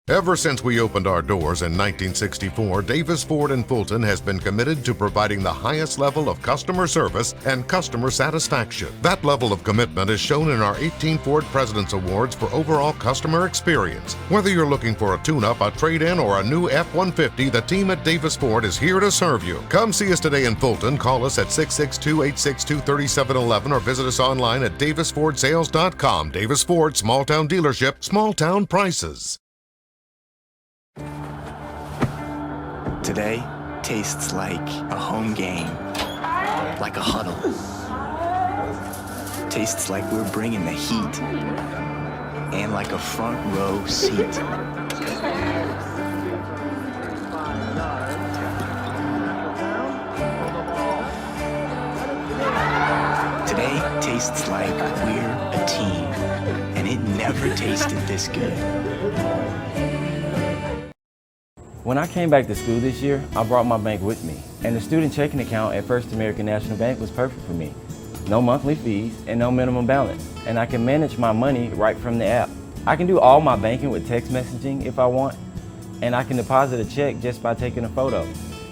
Ever since we opened our doors in 1964, Davis Ford in Fulton has been committed to providing the highest level of customer service and customer satisfaction. That level of commitment is shown in our 18 Ford President's Awards for overall customer experience. Whether you're looking for a tune-up, a trade-in, or a new F-150, the team at Davis Ford is here to serve you. Come see us today in Fulton. Call us at 662-862-3711 or visit us online at davisfordsales.com. Davis Ford, small-town dealership, small-town prices. Today tastes like a home game, like a huddle. Tastes like we're bringing the heat, and like a front row seat. Today tastes like we're a team, and it never tasted this good. When I came back to school this year, I brought my bank with me, and the student checking account at First American National Bank was perfect for me. No monthly fees and no minimum balance, and I can manage my money right from the app. I can do all my banking with text messaging if I want, and I can deposit a check just by taking a photo.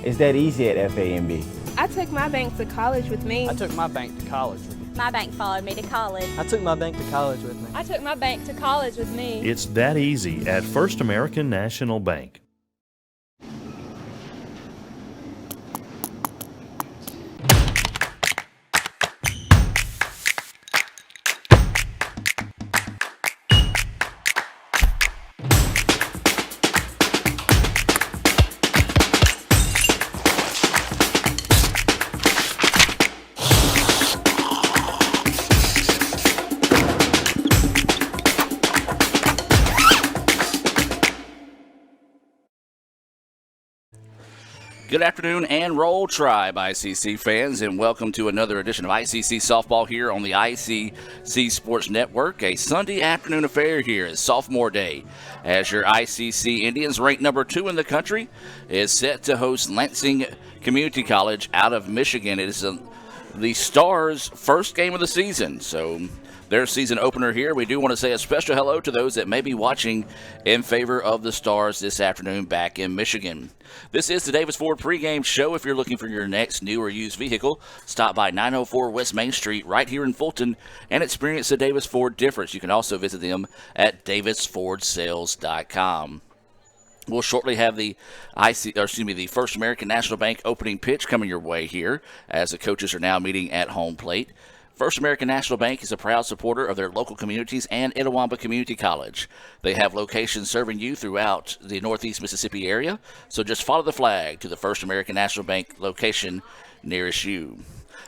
It's that easy at FAMB. I took my bank to college with me. I took my bank to college with me. My bank followed me to college. I took my bank to college with me. I took my bank to college with me. It's that easy at First American National Bank. Good afternoon and Roll Tribe, ICC fans, and welcome to another edition of ICC Softball here on the ICC Sports Network. A Sunday afternoon affair here is Sophomore Day, as your ICC Indians, ranked number 2 in the country, is set to host Lansing Community College out of Michigan. It is the Stars' first game of the season, so their season opener here. We do want to say a special hello to those that may be watching in favor of the Stars this afternoon back in Michigan. This is the Davis Ford pregame show. If you're looking for your next new or used vehicle, stop by 904 West Main Street right here in Fulton and experience the Davis Ford difference. You can also visit them at davisfordsales.com. We'll shortly have the First American National Bank opening pitch coming your way here, as the coaches are now meeting at home plate. First American National Bank is a proud supporter of their local communities and Itawamba Community College. They have locations serving you throughout the Northeast Mississippi area, so just follow the flag to the First American National Bank location nearest you.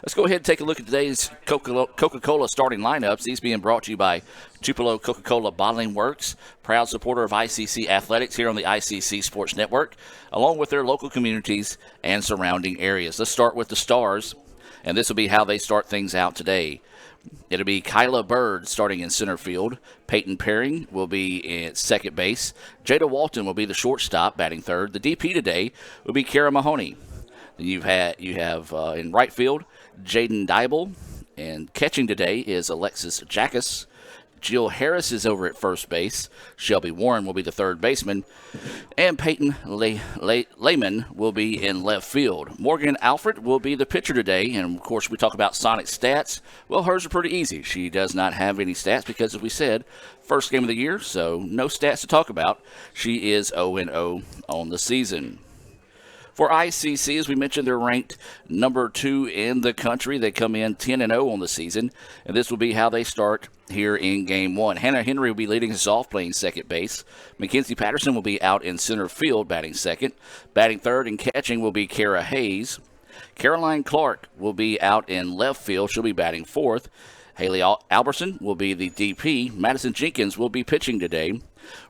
Let's go ahead and take a look at today's Coca-Cola starting lineups. These being brought to you by Tupelo Coca-Cola Bottling Works, proud supporter of ICC Athletics here on the ICC Sports Network, along with their local communities and surrounding areas. Let's start with the Stars, and this will be how they start things out today. It'll be Kyla Bird starting in center field. Peyton Perring will be at second base. Jada Walton will be the shortstop, batting third. The DP today will be Kara Mahoney. Then you have in right field Jaden Dybel, and catching today is Alexis Jackus. Jill Harris is over at first base. Shelby Warren will be the third baseman. And Peyton Lehman will be in left field. Morgan Alfred will be the pitcher today. And, of course, we talk about Sonic stats. Well, hers are pretty easy. She does not have any stats because, as we said, first game of the year, so no stats to talk about. She is 0-0 on the season. For ICC, as we mentioned, they're ranked number 2 in the country. They come in 10-0 on the season, and this will be how they start here in Game 1. Hannah Henry will be leading us off, playing second base. Mackenzie Patterson will be out in center field, batting second. Batting third and catching will be Kara Hayes. Caroline Clark will be out in left field. She'll be batting fourth. Haley Alberson will be the DP. Madison Jenkins will be pitching today.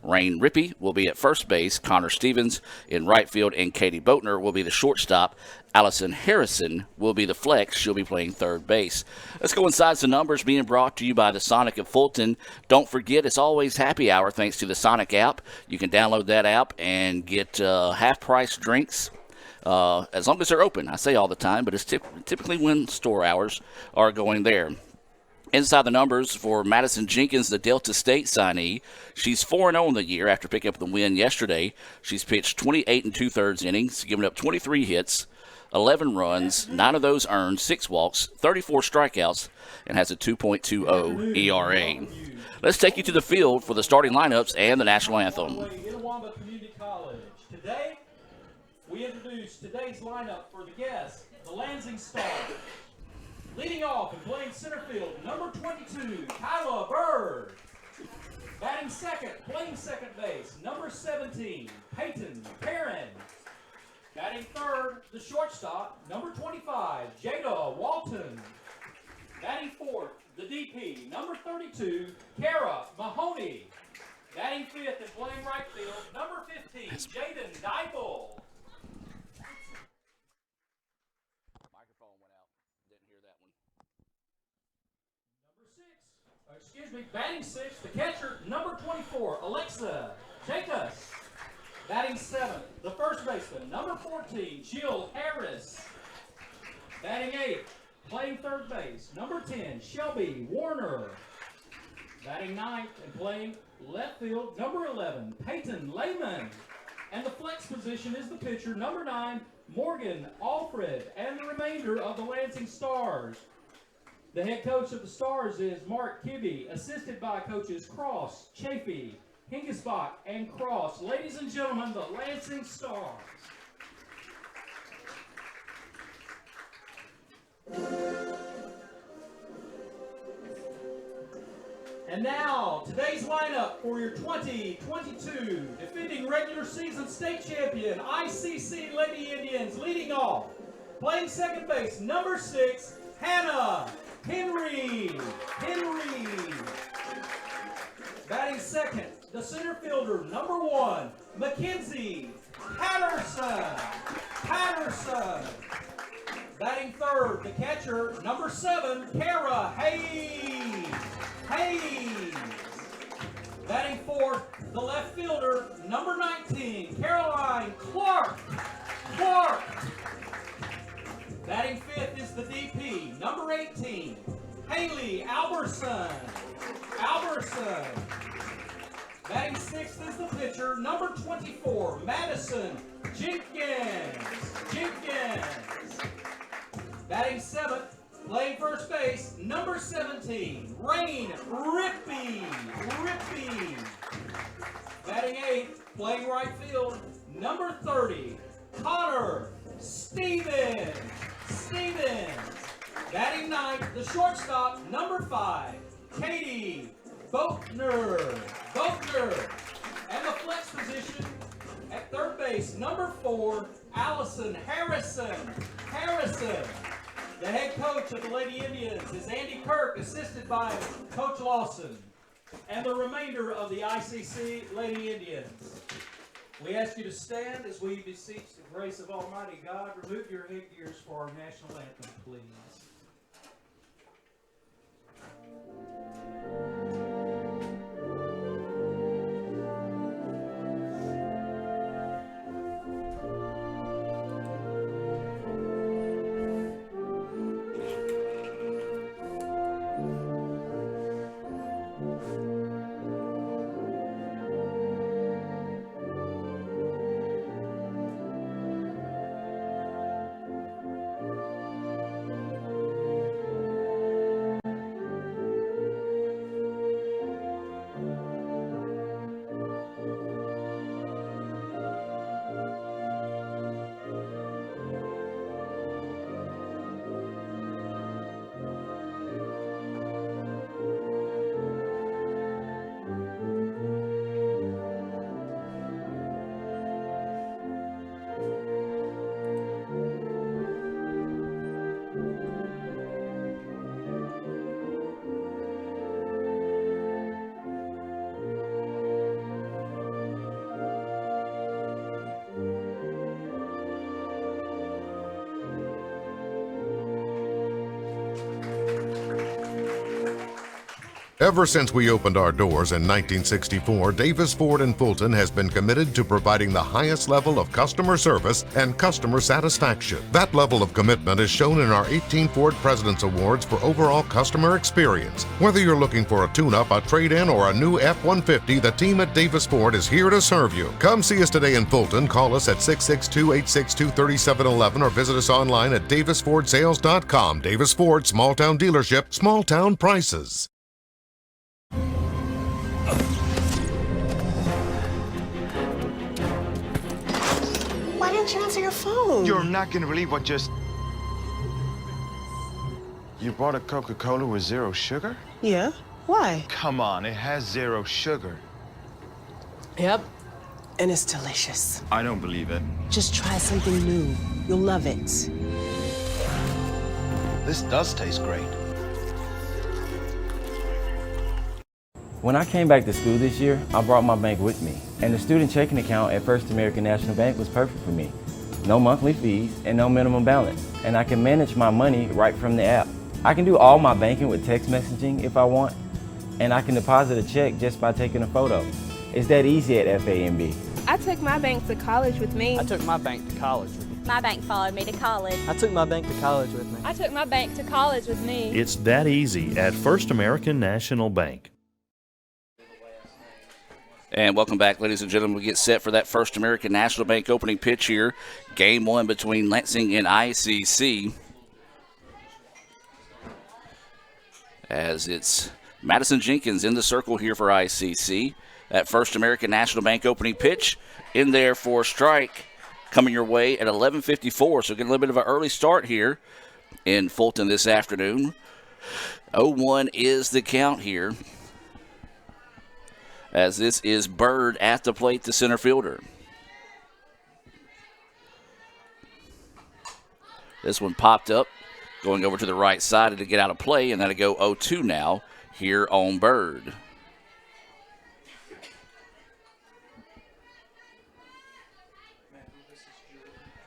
Rain Rippey will be at first base. Connor Stevens in right field, and Katie Boatner will be the shortstop. Allison Harrison will be the flex. She'll be playing third base. Let's go inside some numbers being brought to you by the Sonic of Fulton. Don't forget, it's always happy hour thanks to the Sonic app. You can download that app and get half-price drinks as long as they're open. I say all the time, but it's typically when store hours are going there. Inside the numbers for Madison Jenkins, the Delta State signee. She's 4-0 in the year after picking up the win yesterday. She's pitched 28 and 2/3 innings, giving up 23 hits, 11 runs, 9 of those earned, 6 walks, 34 strikeouts, and has a 2.20 ERA. Let's take you to the field for the starting lineups and the national anthem. Itawamba Community College. Today, we introduce today's lineup for the guests, the Lansing Stars. Leading off and playing center field, number 22, Kyla Bird. Batting second, playing second base, number 17, Peyton Perrin. Batting third, the shortstop, number 25, Jada Walton. Batting fourth, the DP, number 32, Kara Mahoney. Batting fifth and playing right field, number 15, Jaden Dipel. Microphone went out. Didn't hear that one. Batting sixth, the catcher, number 24, Alexa Jacobs. Batting seventh, the first baseman, number 14, Jill Harris. Batting eighth, playing third base, number 10, Shelby Warner. Batting ninth and playing left field, number 11, Peyton Lehman. And the flex position is the pitcher, number 9, Morgan Alfred, and the remainder of the Lansing Stars. The head coach of the Stars is Mark Kibbe, assisted by coaches Cross, Chafee, Hingesbach, and Cross. Ladies and gentlemen, the Lansing Stars. And now, today's lineup for your 2022 defending regular season state champion ICC Lady Indians. Leading off, playing second base, number 6, Hannah Henry. Batting second, the center fielder, number 1, Mackenzie Patterson. Batting third, the catcher, number 7, Kara Hayes. Batting fourth, the left fielder, number 19, Caroline Clark. Batting fifth is the DP, number 18, Haley Alberson. Batting sixth is the pitcher, number 24, Madison Jenkins. Batting seventh, playing first base, number 17, Rain Rippey. Batting eighth, playing right field, number 30, Connor Stevens. Batting ninth, the shortstop, number 5, Katie Boatner. And the flex position at third base, number 4, Allison Harrison. The head coach of the Lady Indians is Andy Kirk, assisted by Coach Lawson. And the remainder of the ICC Lady Indians. We ask you to stand as we beseech the grace of Almighty God. Remove your headgears for our national anthem, please. Ever since we opened our doors in 1964, Davis Ford in Fulton has been committed to providing the highest level of customer service and customer satisfaction. That level of commitment is shown in our 18 Ford President's Awards for overall customer experience. Whether you're looking for a tune-up, a trade-in, or a new F-150, the team at Davis Ford is here to serve you. Come see us today in Fulton. Call us at 662-862-3711 or visit us online at davisfordsales.com. Davis Ford, small-town dealership, small-town prices. Why didn't you answer your phone? You're not gonna believe what just... You bought a Coca-Cola with 0 sugar? Yeah. Why? Come on, it has 0 sugar. Yep. And it's delicious. I don't believe it. Just try something new. You'll love it. This does taste great. When I came back to school this year, I brought my bank with me. And the student checking account at First American National Bank was perfect for me. No monthly fees and no minimum balance. And I can manage my money right from the app. I can do all my banking with text messaging if I want. And I can deposit a check just by taking a photo. It's that easy at FAMB. I took my bank to college with me. I took my bank to college with me. My bank followed me to college. I took my bank to college with me. I took my bank to college with me. It's that easy at First American National Bank. And welcome back, ladies and gentlemen. We get set for that First American National Bank opening pitch here. Game 1 between Lansing and ICC. As it's Madison Jenkins in the circle here for ICC. That First American National Bank opening pitch in there for strike coming your way at 11:54. So getting a little bit of an early start here in Fulton this afternoon. 0-1 is the count here, as this is Bird at the plate, the center fielder. This one popped up, going over to the right side to get out of play, and that'll go 0-2 now here on Bird.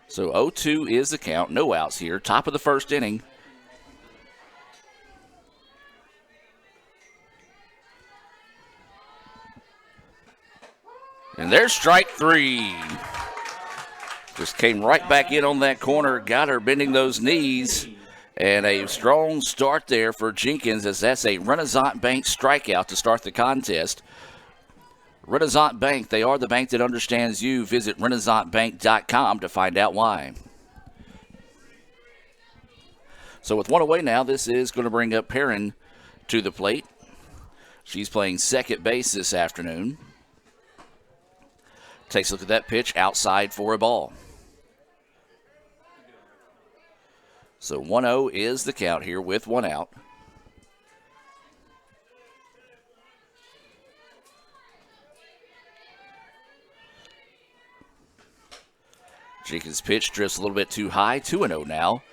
So 0-2 is the count, no outs here, top of the first inning. And there's strike 3. Just came right back in on that corner, got her bending those knees. And a strong start there for Jenkins, as that's a Renaissance Bank strikeout to start the contest. Renaissance Bank, they are the bank that understands you. Visit renaissancebank.com to find out why. So with one away now, this is going to bring up Perrin to the plate. She's playing second base this afternoon. Takes a look at that pitch, outside for a ball. So 1-0 is the count here with one out. Jenkins' pitch drifts a little bit too high. 2-0 now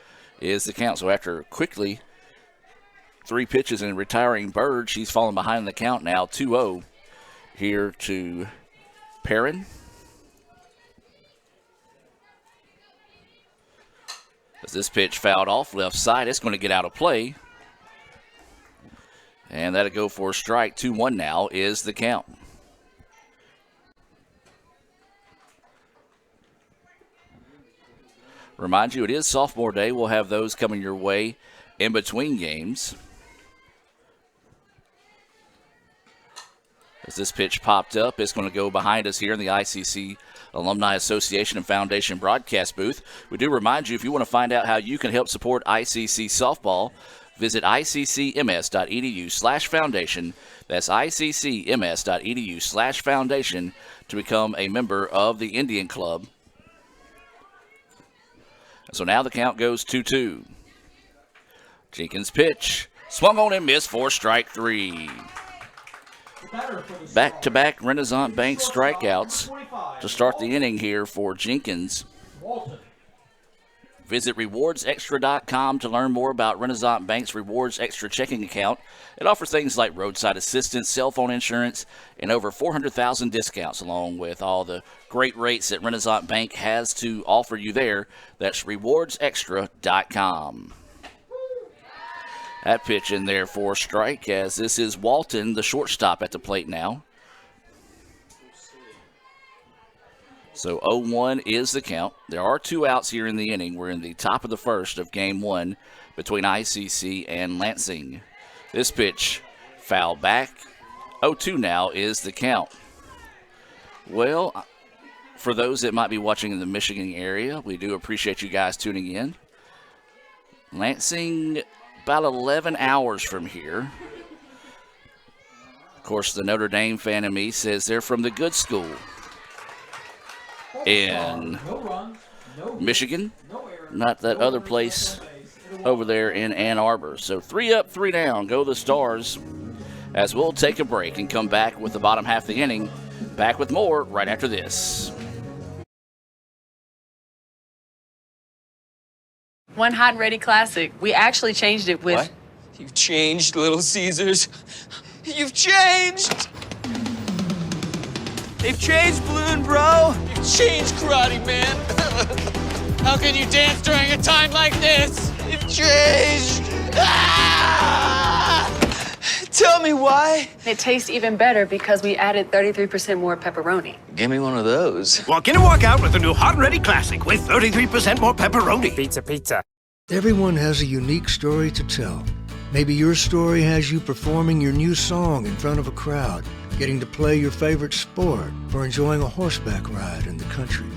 is the count. So after quickly 3 pitches and retiring Bird, she's fallen behind in the count now. 2-0 here to Perrin. As this pitch fouled off left side, it's going to get out of play. And that'll go for a strike. 2-1 now is the count. Remind you, it is sophomore day. We'll have those coming your way in between games. As this pitch popped up, it's going to go behind us here in the ICC Alumni Association and Foundation broadcast booth. We do remind you, if you want to find out how you can help support ICC softball, visit iccms.edu/foundation. That's iccms.edu/foundation to become a member of the Indian Club. So now the count goes 2-2. Jenkins' pitch swung on and missed for strike 3. Back-to-back Renaissance Bank strikeouts to start the inning here for Jenkins. Visit rewardsextra.com to learn more about Renaissance Bank's Rewards Extra checking account. It offers things like roadside assistance, cell phone insurance, and over 400,000 discounts, along with all the great rates that Renaissance Bank has to offer you there. That's rewardsextra.com. That pitch in there for a strike, as this is Walton, the shortstop, at the plate now. So 0-1 is the count. There are 2 outs here in the inning. We're in the top of the first of game 1 between ICC and Lansing. This pitch foul back. 0-2 now is the count. Well, for those that might be watching in the Michigan area, we do appreciate you guys tuning in. Lansing, about 11 hours from here. Of course, the Notre Dame fan in me says they're from the good school in Michigan, not that other place over there in Ann Arbor. So 3 up, 3 down, go the Stars, as we'll take a break and come back with the bottom half of the inning. Back with more right after this. One hot and ready classic. We actually changed it with... What? You've changed, Little Caesars. You've changed! They've changed, Balloon Bro. You've changed, Karate Man. How can you dance during a time like this? You've changed. Ah! Tell me why. It tastes even better because we added 33% more pepperoni. Give me one of those. Walk in and walk out with the new Hot and Ready Classic with 33% more pepperoni. Pizza. Everyone has a unique story to tell. Maybe your story has you performing your new song in front of a crowd, getting to play your favorite sport, or enjoying a horseback ride in the country.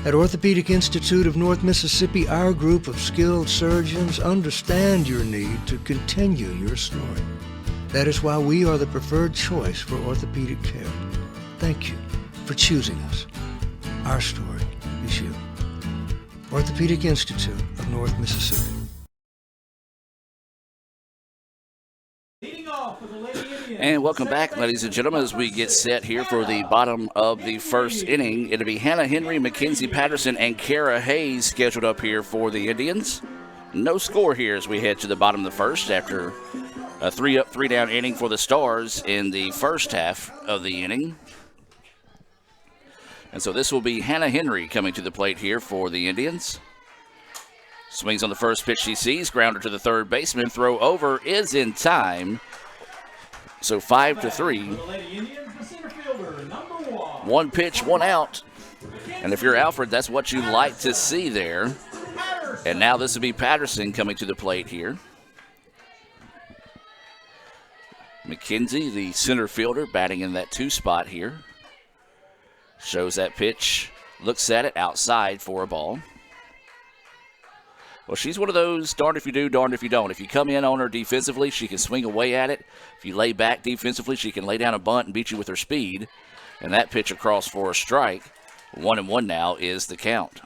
At Orthopedic Institute of North Mississippi, our group of skilled surgeons understand your need to continue your story. That is why we are the preferred choice for orthopedic care. Thank you for choosing us. Our story is you. Orthopedic Institute of North Mississippi. And welcome back, ladies and gentlemen, as we get set here for the bottom of the first inning. It'll be Hannah Henry, Mackenzie Patterson, and Kara Hayes scheduled up here for the Indians. No score here as we head to the bottom of the first after a 3 up, 3 down inning for the Stars in the first half of the inning. And so this will be Hannah Henry coming to the plate here for the Indians. Swings on the first pitch she sees, grounder to the third baseman, throw over is in time. So 5-3. 1 pitch, 1 out. And if you're Alfred, that's what you like to see there. And now this will be Patterson coming to the plate here. McKenzie, the center fielder, batting in that 2 spot here. Shows that pitch, looks at it outside for a ball. Well, she's one of those darned if you do, darned if you don't. If you come in on her defensively, she can swing away at it. If you lay back defensively, she can lay down a bunt and beat you with her speed. And that pitch across for a strike. 1-1 now is the count.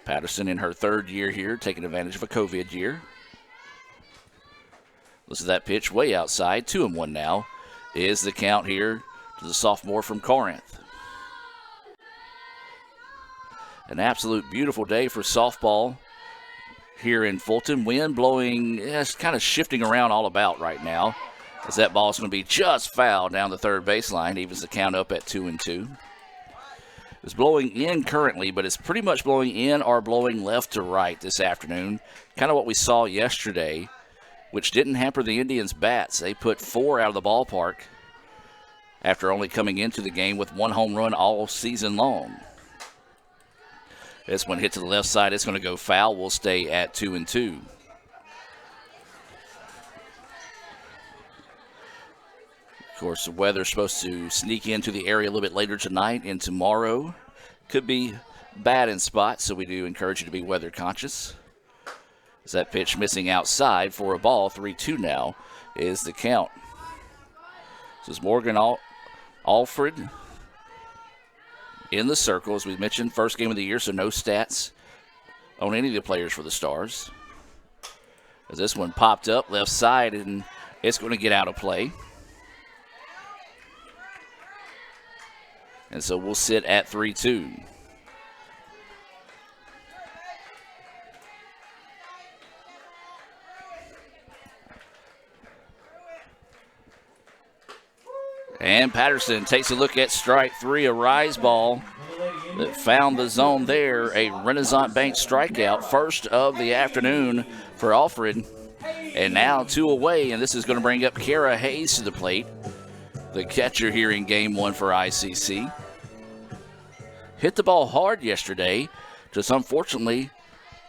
Patterson in her 3rd year here, taking advantage of a COVID year. This is that pitch way outside. 2-1 now is the count here to the sophomore from Corinth. An absolute beautiful day for softball here in Fulton. Wind blowing, it's kind of shifting around all about right now, as that ball's going to be just foul down the third baseline, evens the count up at 2-2. It's blowing in currently, but it's pretty much blowing in or blowing left to right this afternoon. Kind of what we saw yesterday, which didn't hamper the Indians' bats. They put 4 out of the ballpark after only coming into the game with 1 home run all season long. This one hit to the left side. It's going to go foul. We'll stay at 2-2. Of course, the weather's supposed to sneak into the area a little bit later tonight and tomorrow. Could be bad in spots, so we do encourage you to be weather conscious. As that pitch missing outside for a ball, 3-2 now is the count. This is Morgan Alfred in the circle. As we mentioned, first game of the year, so no stats on any of the players for the Stars. As this one popped up left side, and it's going to get out of play. And so we'll sit at 3-2. And Patterson takes a look at strike 3, a rise ball that found the zone there. A Renaissance Bank strikeout, first of the afternoon for Alfred. And now 2 away, and this is going to bring up Kara Hayes to the plate, the catcher here in Game 1 for ICC. Hit the ball hard yesterday, just unfortunately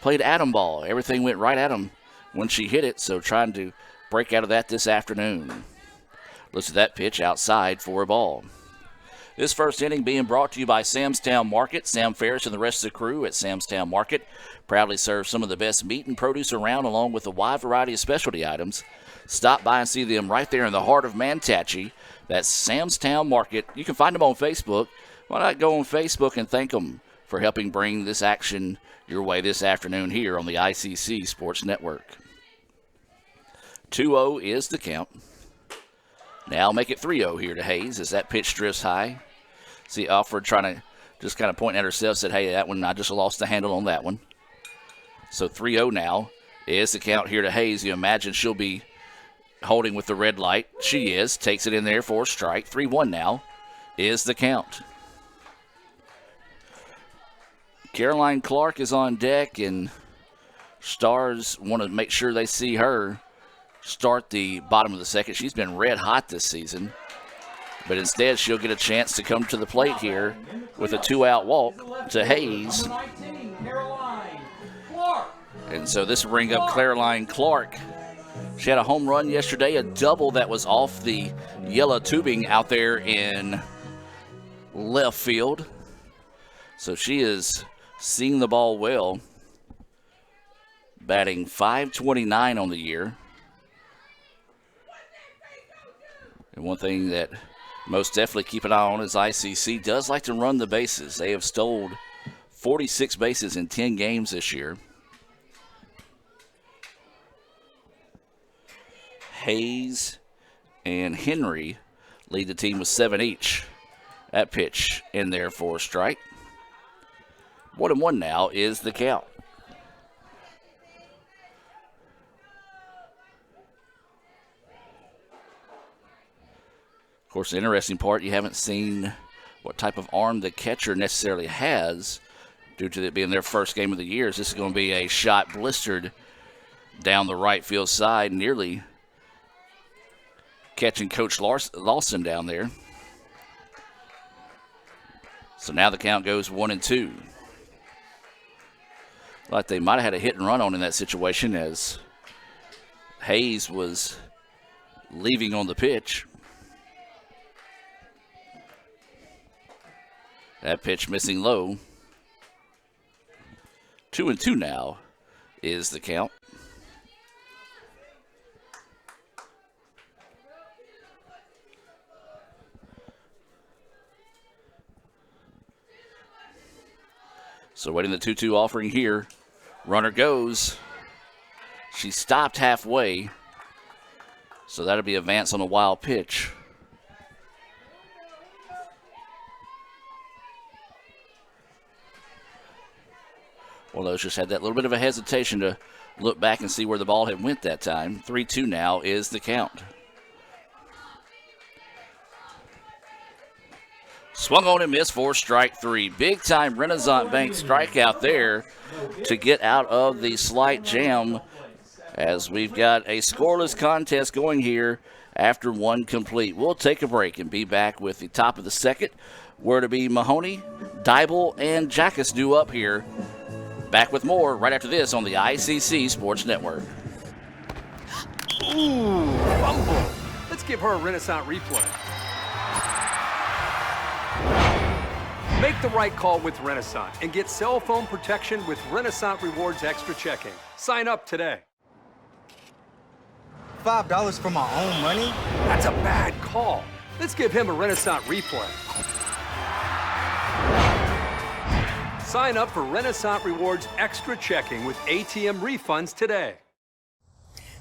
played atom ball. Everything went right at him when she hit it, so trying to break out of that this afternoon. Looks at that pitch outside for a ball. This first inning being brought to you by Sam's Town Market. Sam Ferris and the rest of the crew at Sam's Town Market proudly serve some of the best meat and produce around, along with a wide variety of specialty items. Stop by and see them right there in the heart of Manatee. That's Sam's Town Market. You can find them on Facebook. Why not go on Facebook and thank them for helping bring this action your way this afternoon here on the ICC Sports Network. 2-0 is the count. Now make it 3-0 here to Hayes as that pitch drifts high. See Alfred trying to just kind of pointing at herself, said, hey, that one, I just lost the handle on that one. So 3-0 now is the count here to Hayes. You imagine she'll be holding with the red light. She is. Takes it in there for a strike. 3-1 now is the count. Caroline Clark is on deck, and Stars want to make sure they see her start the bottom of the second. She's been red hot this season, but instead she'll get a chance to come to the plate here with a 2-out walk to Hayes. And so this will bring up Caroline Clark. She had a home run yesterday, a double that was off the yellow tubing out there in left field. So she is seeing the ball well, batting .529 on the year. And one thing that most definitely keep an eye on is ICC does like to run the bases. They have stole 46 bases in 10 games this year. Hayes and Henry lead the team with 7 each. That pitch in there for a strike. 1-1 now is the count. Of course, the interesting part, you haven't seen what type of arm the catcher necessarily has due to it being their first game of the year. This is going to be a shot blistered down the right field side, nearly catching Coach Lawson down there. So now the count goes 1-2. Like they might have had a hit and run on in that situation as Hayes was leaving on the pitch. That pitch missing low. 2-2 now is the count. So waiting the 2-2 offering here. Runner goes. She stopped halfway. So that'll be advance on a wild pitch. Well, those just had that little bit of a hesitation to look back and see where the ball had went that time. 3-2 now is the count. Swung on and missed for strike 3. Big time Renaissance Bank strikeout there to get out of the slight jam as we've got a scoreless contest going here after 1 complete. We'll take a break and be back with the top of the second, where to be Mahoney, Dybel, and Jackus due up here. Back with more right after this on the ICC Sports Network. Ooh, fumble. Let's give her a Renaissance replay. Make the right call with Renaissance and get cell phone protection with Renaissance Rewards Extra Checking. Sign up today. $5 for my own money? That's a bad call. Let's give him a Renaissance replay. Sign up for Renaissance Rewards Extra Checking with ATM refunds today.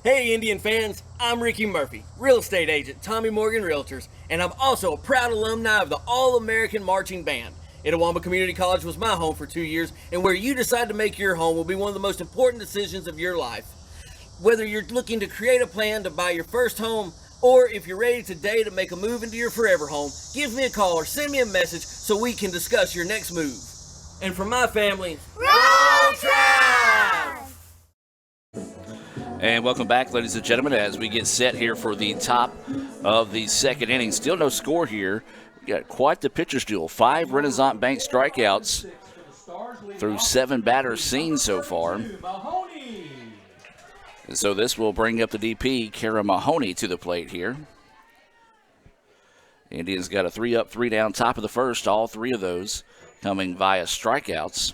Hey Indian fans, I'm Ricky Murphy, real estate agent, Tommy Morgan Realtors, and I'm also a proud alumni of the All-American Marching Band. Itawamba Community College was my home for 2 years, and where you decide to make your home will be one of the most important decisions of your life. Whether you're looking to create a plan to buy your first home, or if you're ready today to make a move into your forever home, give me a call or send me a message so we can discuss your next move. And from my family, Roll Tide! And welcome back, ladies and gentlemen, as we get set here for the top of the second inning. Still no score here. We got quite the pitcher's duel. 5 Renaissance Bank strikeouts through 7 batters seen so far. And so this will bring up the DP, Kara Mahoney, to the plate here. Indians got a 3-up, 3-down top of the first, all 3 of those coming via strikeouts.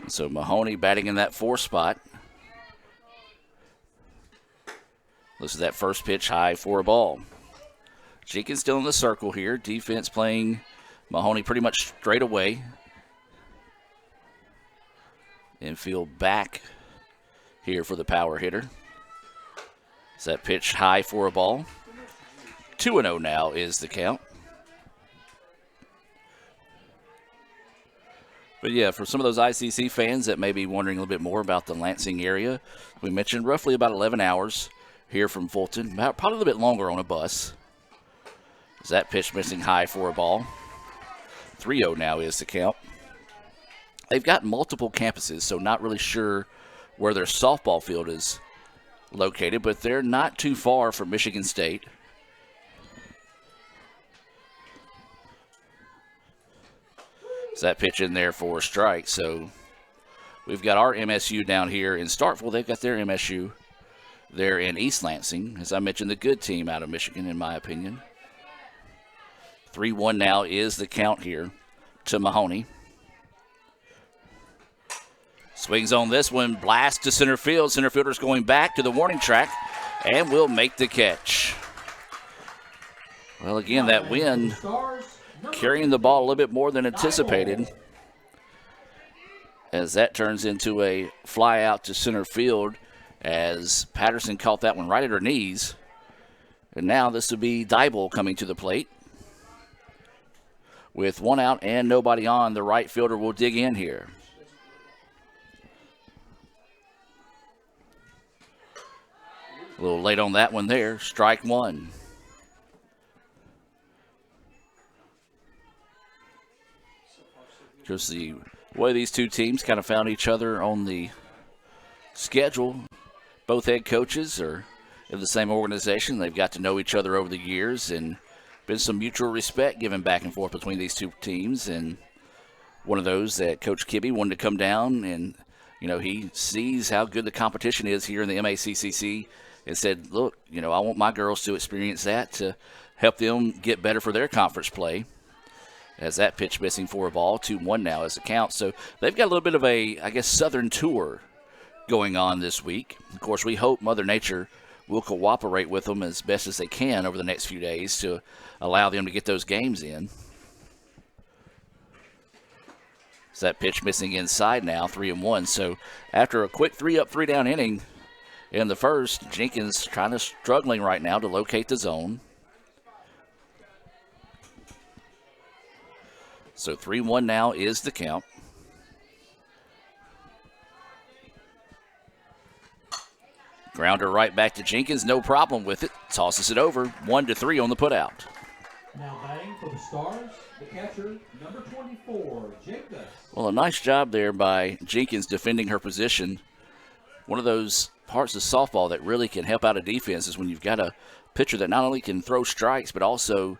And so Mahoney batting in that 4th spot. This is that first pitch high for a ball. Jenkins still in the circle here. Defense playing Mahoney pretty much straight away. Infield back here for the power hitter. Is that pitch high for a ball? 2-0 now is the count. But yeah, for some of those ICC fans that may be wondering a little bit more about the Lansing area, we mentioned roughly about 11 hours here from Fulton. Probably a little bit longer on a bus. Is that pitch missing high for a ball? 3-0 now is the count. They've got multiple campuses, so not really sure where their softball field is located, but they're not too far from Michigan State. Is that pitch in there for a strike? So we've got our MSU down here in Starkville. They've got their MSU there in East Lansing. As I mentioned, the good team out of Michigan, in my opinion. 3-1 now is the count here to Mahoney. Swings on this one, blast to center field. Center fielder's going back to the warning track and will make the catch. Well, again, that wind carrying the ball a little bit more than anticipated, as that turns into a fly out to center field as Patterson caught that one right at her knees. And now this will be Dybel coming to the plate. With 1 out and nobody on, the right fielder will dig in here. A little late on that one there. Strike 1. Just the way these two teams kind of found each other on the schedule. Both head coaches are in the same organization. They've got to know each other over the years, and been some mutual respect given back and forth between these two teams. And one of those that Coach Kibbe wanted to come down, and he sees how good the competition is here in the MACCC, and said, look, I want my girls to experience that to help them get better for their conference play. As that pitch missing for a ball, 2-1 now as the count. So they've got a little bit of a, Southern tour going on this week. Of course, we hope Mother Nature will cooperate with them as best as they can over the next few days to allow them to get those games in. So that pitch missing inside now, 3-1. So after a quick 3-up, 3-down inning in the first, Jenkins kind of struggling right now to locate the zone. So 3-1 now is the count. Grounder right back to Jenkins, no problem with it. Tosses it over, 1-3 on the putout. Now batting for the Stars, the catcher, number 24, Jacobs. Well, a nice job there by Jenkins defending her position. One of those parts of softball that really can help out a defense is when you've got a pitcher that not only can throw strikes, but also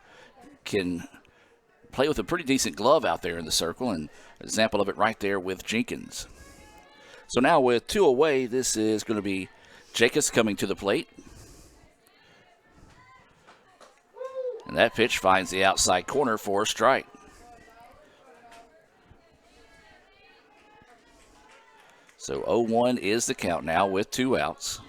can play with a pretty decent glove out there in the circle, and an example of it right there with Jenkins. So now with 2 away, this is going to be Jacobs coming to the plate. And that pitch finds the outside corner for a strike. So 0-1 is the count now with 2 outs.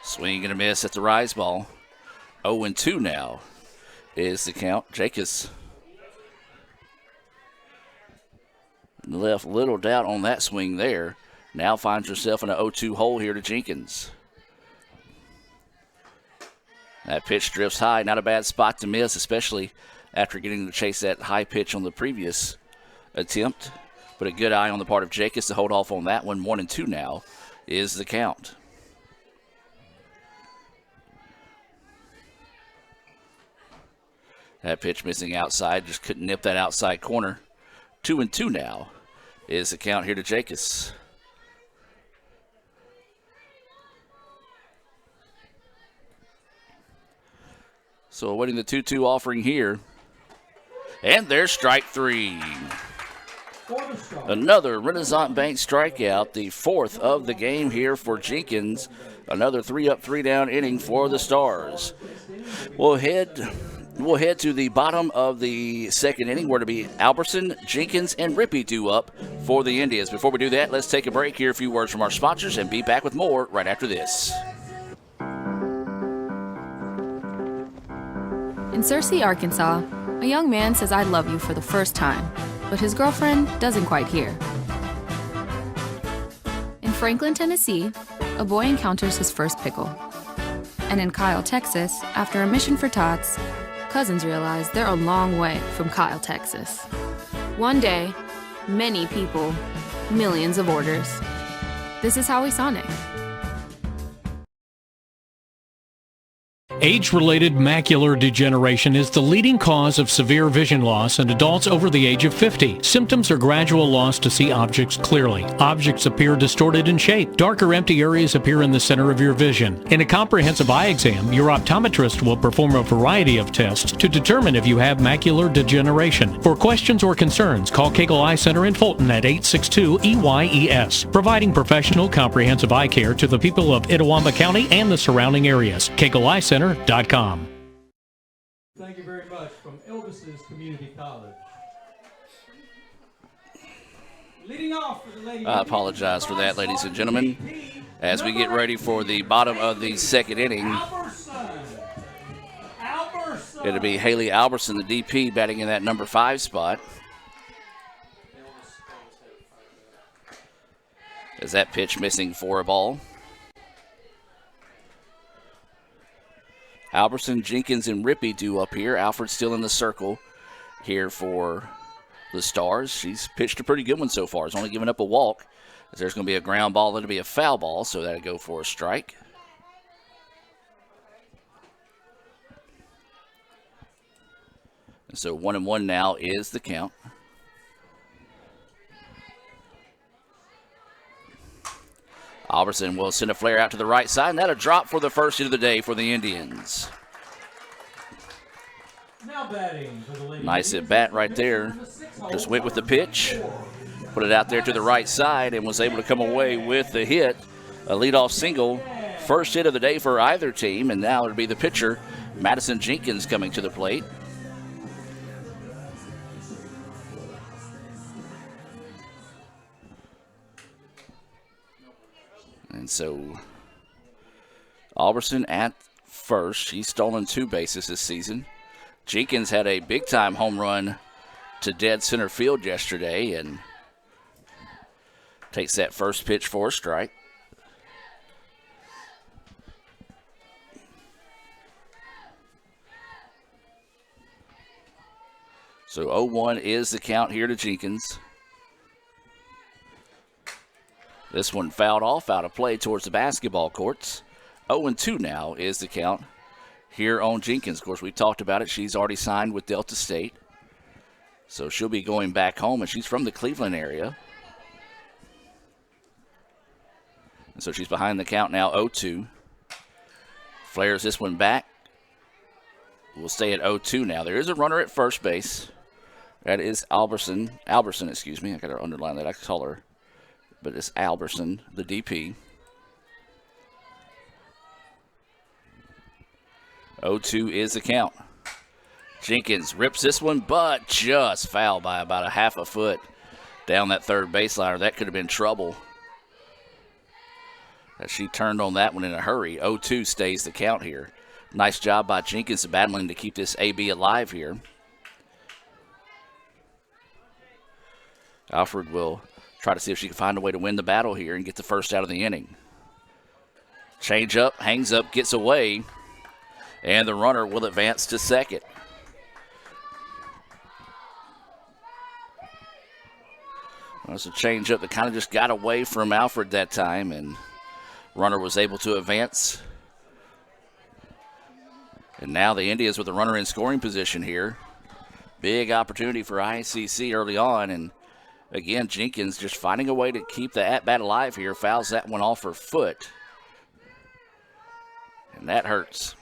Swing and a miss at the rise ball. 0-2 now is the count. Jacobs left little doubt on that swing there. Now finds herself in an 0-2 hole here to Jenkins. That pitch drifts high. Not a bad spot to miss, especially after getting to chase that high pitch on the previous attempt. But a good eye on the part of Jacobs to hold off on that one. 1-2 now is the count. That pitch missing outside, just couldn't nip that outside corner. 2-2 now is the count here to Jacobs. So awaiting the 2-2 offering here. And there's strike three. Another Renaissance Bank strikeout, the fourth of the game here for Jenkins. Another 3-up, 3-down inning for the Stars. We'll head to the bottom of the second inning, where to be Albertson, Jenkins, and Rippey due up for the Indians. Before we do that, let's take a break, hear a few words from our sponsors, and be back with more right after this. In Searcy, Arkansas, a young man says I love you for the first time, but his girlfriend doesn't quite hear. In Franklin, Tennessee, a boy encounters his first pickle. And in Kyle, Texas, after a mission for tots, cousins realize they're a long way from Kyle, Texas. One day, many people, millions of orders. This is Howie Sonic. Age-related macular degeneration is the leading cause of severe vision loss in adults over the age of 50. Symptoms are gradual loss to see objects clearly. Objects appear distorted in shape. Darker empty areas appear in the center of your vision. In a comprehensive eye exam, your optometrist will perform a variety of tests to determine if you have macular degeneration. For questions or concerns, call Cagle Eye Center in Fulton at 862-EYES, providing professional comprehensive eye care to the people of Itawamba County and the surrounding areas. Cagle Eye Center. Thank you very much from Elvis's Community College. Leading off for the ladies. I apologize for that, ladies and gentlemen. As we get ready for the bottom of the second inning, it'll be Haley Albertson, the DP, batting in that number 5 spot. As that pitch missing for a ball. Albertson, Jenkins, and Rippey due up here. Alfred's still in the circle here for the Stars. She's pitched a pretty good one so far. Has only given up a walk. There's going to be a ground ball. That'll be a foul ball, so that'll go for a strike. And so 1-1 now is the count. Albertson will send a flare out to the right side, and that'll drop for the first hit of the day for the Indians. Now batting for the ladies. Nice at bat right there. Just went with the pitch, put it out there to the right side, and was able to come away with the hit. A leadoff single, first hit of the day for either team, and now it'll be the pitcher, Madison Jenkins, coming to the plate. And so Albertson at first. He's stolen 2 bases this season. Jenkins had a big-time home run to dead center field yesterday and takes that first pitch for a strike. So 0-1 is the count here to Jenkins. This one fouled off, out of play towards the basketball courts. 0-2 now is the count here on Jenkins. Of course, we talked about it. She's already signed with Delta State. So she'll be going back home, and she's from the Cleveland area. And so she's behind the count now, 0-2. Flares this one back. We'll stay at 0-2 now. There is a runner at first base. That is Albertson, excuse me. I got to underline that. I call her. But it's Albertson, the DP. 0-2 is the count. Jenkins rips this one, but just fouled by about a half a foot down that third baseline. That could have been trouble. As she turned on that one in a hurry. 0-2 stays the count here. Nice job by Jenkins battling to keep this AB alive here. Alfred will try to see if she can find a way to win the battle here and get the first out of the inning. Change up, hangs up, gets away, and the runner will advance to second. Well, it's a change up that kind of just got away from Alfred that time, and Runner was able to advance. And now the Indians with a runner in scoring position here. Big opportunity for ICC early on. And again, Jenkins just finding a way to keep the at-bat alive here. Fouls that one off her foot. And that hurts.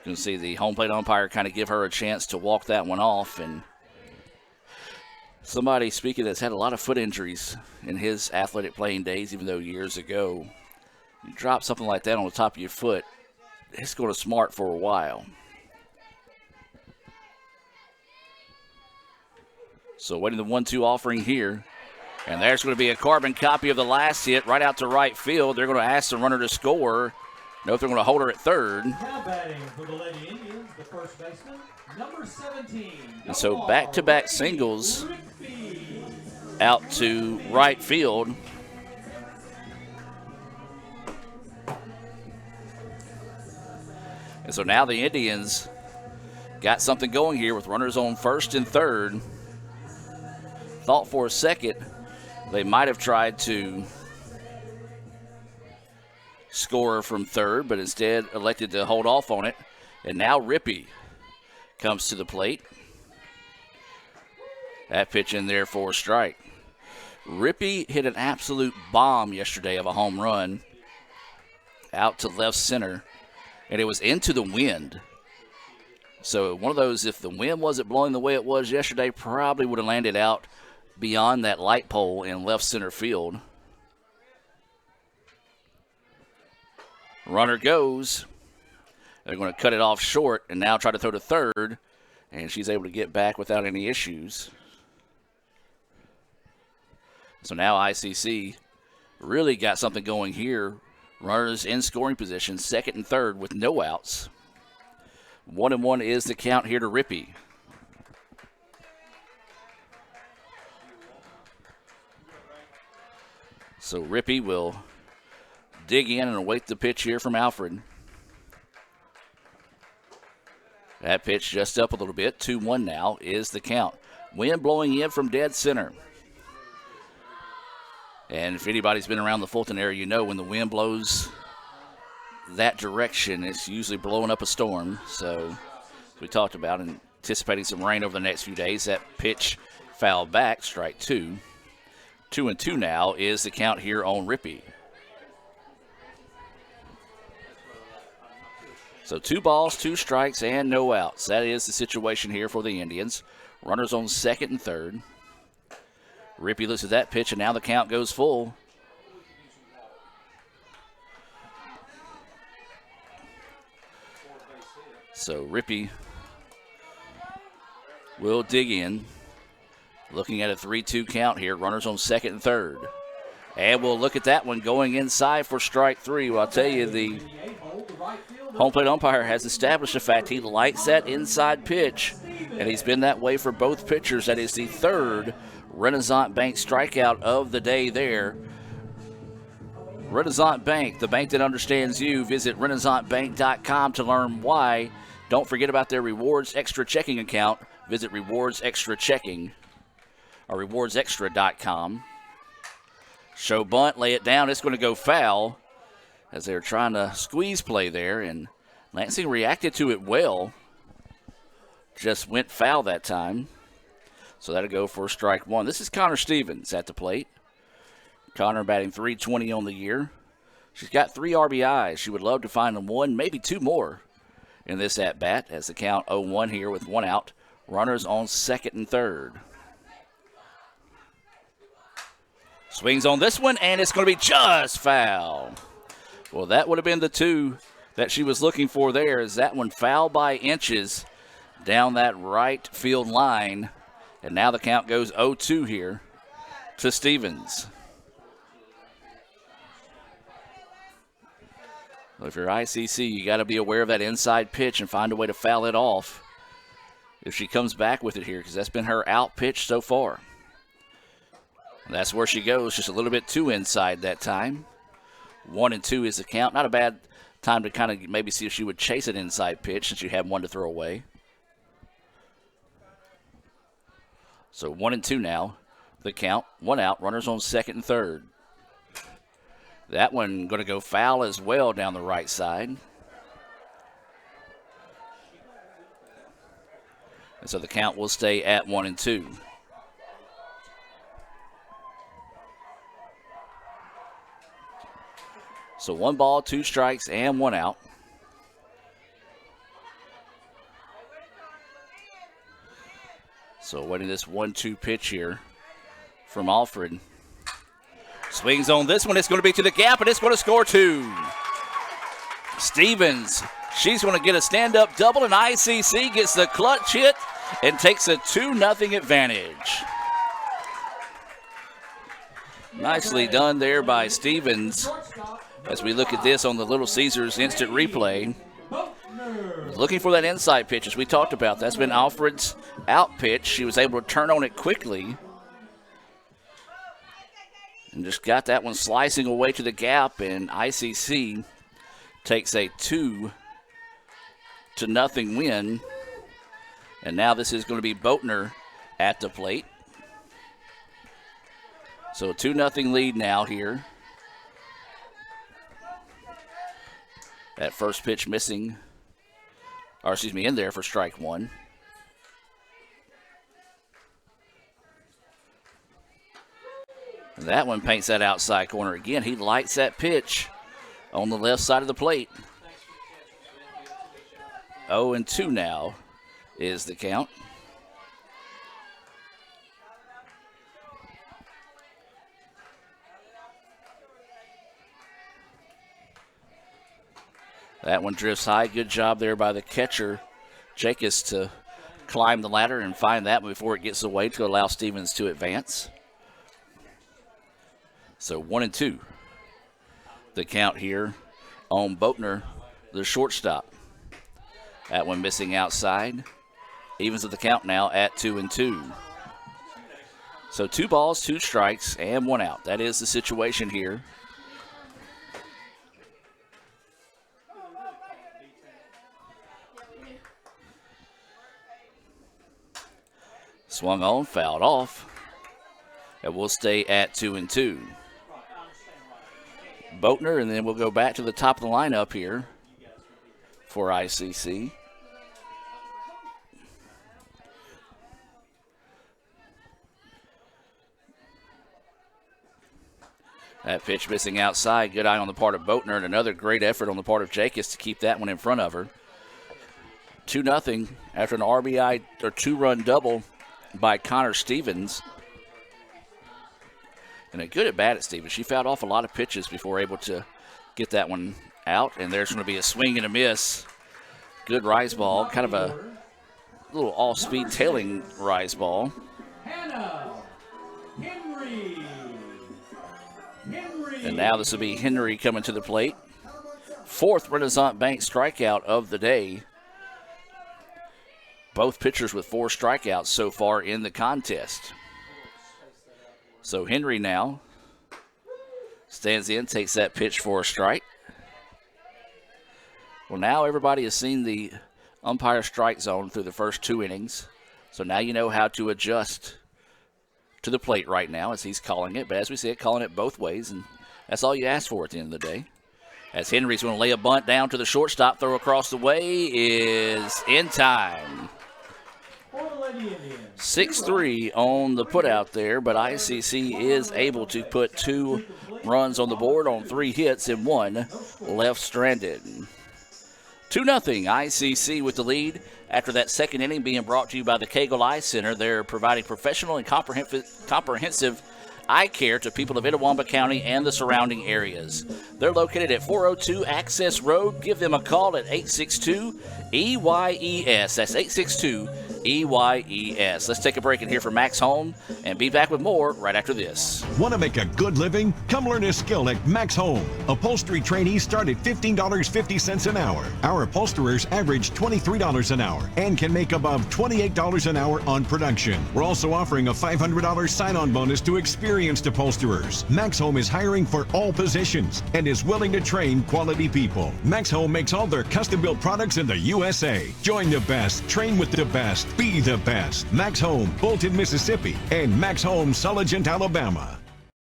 You can see the home plate umpire kind of give her a chance to walk that one off. And somebody speaking that's had a lot of foot injuries in his athletic playing days, even though years ago, you drop something like that on the top of your foot, it's going to smart for a while. So waiting the 1-2 offering here. And there's going to be a carbon copy of the last hit right out to right field. They're going to ask the runner to score. Nope, they're going to hold her at third. Now batting for the Lady Indians, the first baseman, number 17. And so back-to-back singles out to right field. And so now the Indians got something going here with runners on first and third. Thought for a second they might have tried to score from third, but instead elected to hold off on it. And now Rippey comes to the plate. That pitch in there for a strike. Rippey hit an absolute bomb yesterday of a home run out to left center, and it was into the wind. So one of those, if the wind wasn't blowing the way it was yesterday, probably would have landed out beyond that light pole in left center field. Runner goes. They're going to cut it off short and now try to throw to third, and she's able to get back without any issues. So now ICC really got something going here. Runners in scoring position, second and third with no outs. 1-1 is the count here to Rippey. So Rippey will dig in and await the pitch here from Alfred. That pitch just up a little bit. 2-1 now is the count. Wind blowing in from dead center. And if anybody's been around the Fulton area, you know when the wind blows that direction, it's usually blowing up a storm. So as we talked about, anticipating some rain over the next few days. That pitch fouled back, strike two. 2-2 now is the count here on Rippey. So 2 balls, 2 strikes, and no outs. That is the situation here for the Indians. Runners on second and third. Rippey looks at that pitch, and now the count goes full. So Rippey will dig in. Looking at a 3-2 count here. Runners on second and third. And we'll look at that one going inside for strike 3. Well, I'll tell you, the home plate umpire has established the fact he likes that inside pitch, and he's been that way for both pitchers. That is the third Renaissance Bank strikeout of the day there. Renaissance Bank, the bank that understands you. Visit renaissancebank.com to learn why. Don't forget about their Rewards Extra checking account. Visit Rewards Extra Checking or rewardsextra.com. Show bunt, lay it down. It's going to go foul as they're trying to squeeze play there, and Lansing reacted to it well. Just went foul that time. So that'll go for strike 1. This is Connor Stevens at the plate. Connor batting .320 on the year. She's got 3 RBIs. She would love to find 1, maybe 2 more in this at-bat as the count 0-1 here with 1 out. Runners on second and third. Swings on this one, and it's going to be just foul. Well, that would have been the 2 that she was looking for there, as that one foul by inches down that right field line. And now the count goes 0-2 here to Stevens. Well, if you're ICC, you got to be aware of that inside pitch and find a way to foul it off if she comes back with it here, because that's been her out pitch so far. And that's where she goes, just a little bit too inside that time. 1-2 is the count. Not a bad time to kind of maybe see if she would chase an inside pitch since you have 1 to throw away. So 1-2 now, the count. 1 out, runners on second and third. That one going to go foul as well down the right side. And so the count will stay at 1-2. So 1 ball, 2 strikes, and 1 out. So waiting this 1-2 pitch here from Alfred. Swings on this one. It's going to be to the gap, and it's going to score 2. Stevens, she's going to get a stand-up double, and ICC gets the clutch hit and takes a 2-0 advantage. Nicely done there by Stevens. As we look at this on the Little Caesars instant replay, looking for that inside pitch, as we talked about. That's been Alfred's out pitch. She was able to turn on it quickly and just got that one slicing away to the gap, and ICC takes a 2-0 win. And now this is going to be Boatner at the plate. So a 2-0 lead now here. That first pitch missing, or excuse me, in there for strike 1. And that one paints that outside corner again. He lights that pitch on the left side of the plate. 0-2 now is the count. That one drifts high. Good job there by the catcher, Jacobs, to climb the ladder and find that before it gets away to allow Stevens to advance. So 1-2. The count here on Boatner, the shortstop. That one missing outside. Evens at the count now at 2-2. So 2 balls, 2 strikes, and 1 out. That is the situation here. Swung on, fouled off. And we'll stay at 2-2. Boatner, and then we'll go back to the top of the lineup here for ICC. That pitch missing outside. Good eye on the part of Boatner, and another great effort on the part of Jacobs to keep that one in front of her. 2-0 after an RBI or 2-run double by Connor Stevens. And a good at bat at Stevens. She fouled off a lot of pitches before able to get that one out. And there's going to be a swing and a miss. Good rise ball. Kind of a little off-speed tailing rise ball. And now this will be Henry coming to the plate. 4th Renaissance Bank strikeout of the day. Both pitchers with 4 strikeouts so far in the contest. So Henry now stands in, takes that pitch for a strike. Well, now everybody has seen the umpire strike zone through the first 2 innings. So now you know how to adjust to the plate right now as he's calling it. But as we said, calling it both ways, and that's all you ask for at the end of the day. As Henry's going to lay a bunt down to the shortstop, throw across the way is in time. 6-3 on the put out there, but ICC is able to put 2 runs on the board on 3 hits and 1 left stranded. 2-0 ICC with the lead after that second inning being brought to you by the Cagle Eye Center. They're providing professional and comprehensive eye care to people of Itawamba County and the surrounding areas. They're located at 402 Access Road. Give them a call at 862-EYES. That's 862-EYES. Let's take a break and hear from Max Home and be back with more right after this. Want to make a good living? Come learn a skill at Max Home. Upholstery trainees start at $15.50 an hour. Our upholsterers average $23 an hour and can make above $28 an hour on production. We're also offering a $500 sign-on bonus to experienced upholsterers. Max Home is hiring for all positions and is willing to train quality people. Max Home makes all their custom-built products in the USA. Join the best, train with the best, be the best. Max Home, Bolton, Mississippi, and Max Home, Sulligent, Alabama.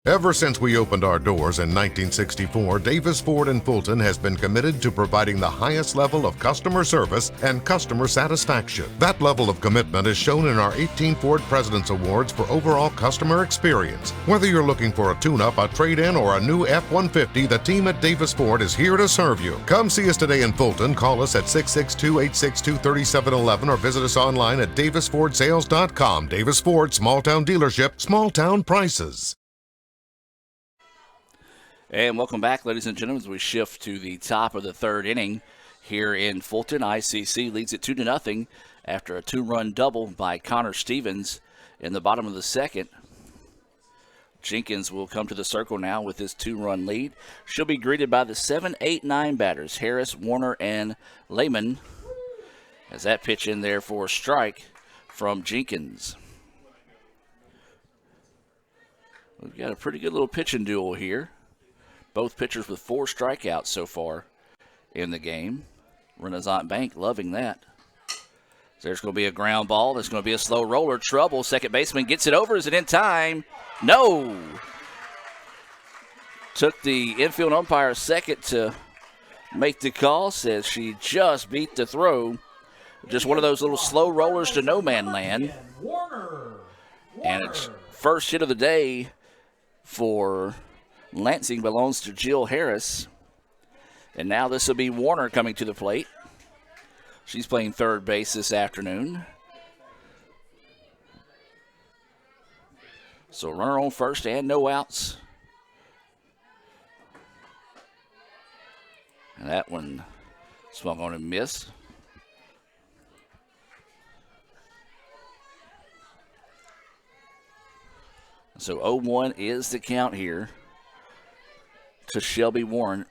Ever since we opened our doors in 1964, Davis Ford in Fulton has been committed to providing the highest level of customer service and customer satisfaction. That level of commitment is shown in our 18 Ford President's Awards for overall customer experience. Whether you're looking for a tune-up, a trade-in, or a new F-150, the team at Davis Ford is here to serve you. Come see us today in Fulton. Call us at 662-862-3711 or visit us online at davisfordsales.com. Davis Ford, small-town dealership, small-town prices. And welcome back, ladies and gentlemen, as we shift to the top of the third inning here in Fulton. ICC leads it 2-0 after a two-run double by Connor Stevens in the bottom of the second. Jenkins will come to the circle now with his two-run lead. She'll be greeted by the 7, 8, 9 batters, Harris, Warner, and Lehman, as that pitch in there for a strike from Jenkins. We've got a pretty good little pitching duel here. Both pitchers with 4 strikeouts so far in the game. Renaissance Bank loving that. There's going to be a ground ball. There's going to be a slow roller. Trouble. Second baseman gets it over. Is it in time? No. Took the infield umpire a second to make the call. Says she just beat the throw. Just one of those little slow rollers to no man land. And it's first hit of the day for Lansing belongs to Jill Harris. And now this will be Warner coming to the plate. She's playing third base this afternoon. So runner on first and no outs. And that one swung on and missed. So 0-1 is the count here to Shelby Warner.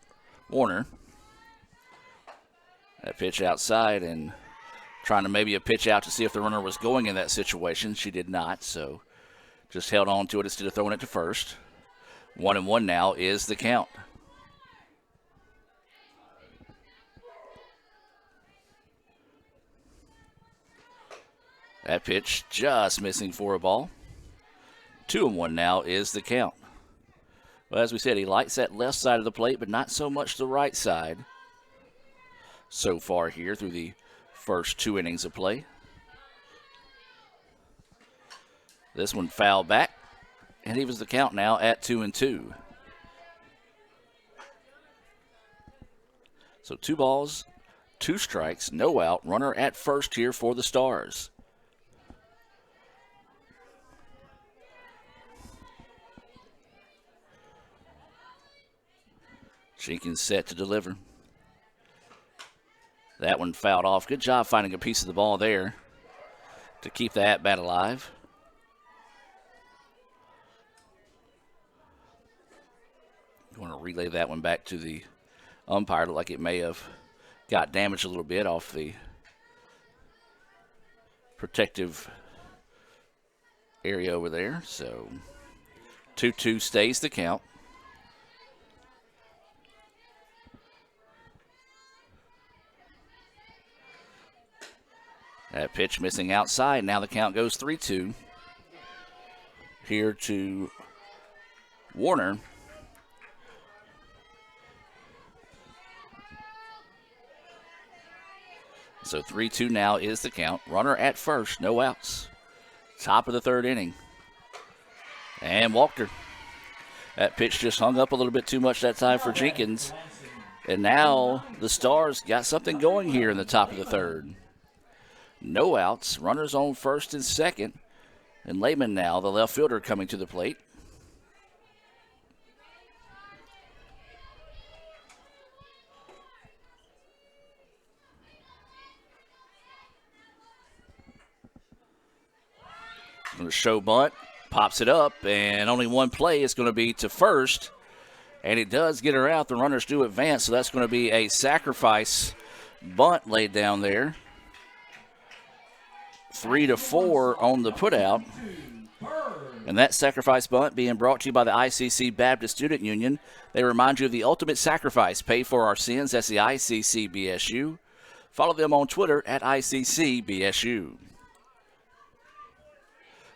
That pitch outside and trying to maybe a pitch out to see if the runner was going in that situation. She did not, so just held on to it instead of throwing it to first. 1-1 now is the count. That pitch just missing for a ball. 2-1 now is the count. Well, as we said, he likes that left side of the plate, but not so much the right side so far here through the first 2 innings of play. This one fouled back, and evens the count now at 2-2. So 2 balls, 2 strikes, no out, runner at first here for the Stars. Jenkins set to deliver. That one fouled off. Good job finding a piece of the ball there to keep the at-bat alive. You want to relay that one back to the umpire. Looked like it may have got damaged a little bit off the protective area over there. So 2-2 stays the count. That pitch missing outside. Now the count goes 3-2. Here to Warner. So 3-2 now is the count. Runner at first, no outs. Top of the third inning. And walked her. That pitch just hung up a little bit too much that time for Jenkins. And now the Stars got something going here in the top of the third. No outs. Runners on first and second. And Lehman now, the left fielder, coming to the plate. Going to show bunt. Pops it up. And only one play is going to be to first. And it does get her out. The runners do advance. So that's going to be a sacrifice bunt laid down there. 3-4 on the putout. And that sacrifice bunt being brought to you by the ICC Baptist Student Union. They remind you of the ultimate sacrifice. Pay for our sins. That's the ICC BSU. Follow them on Twitter at ICC BSU.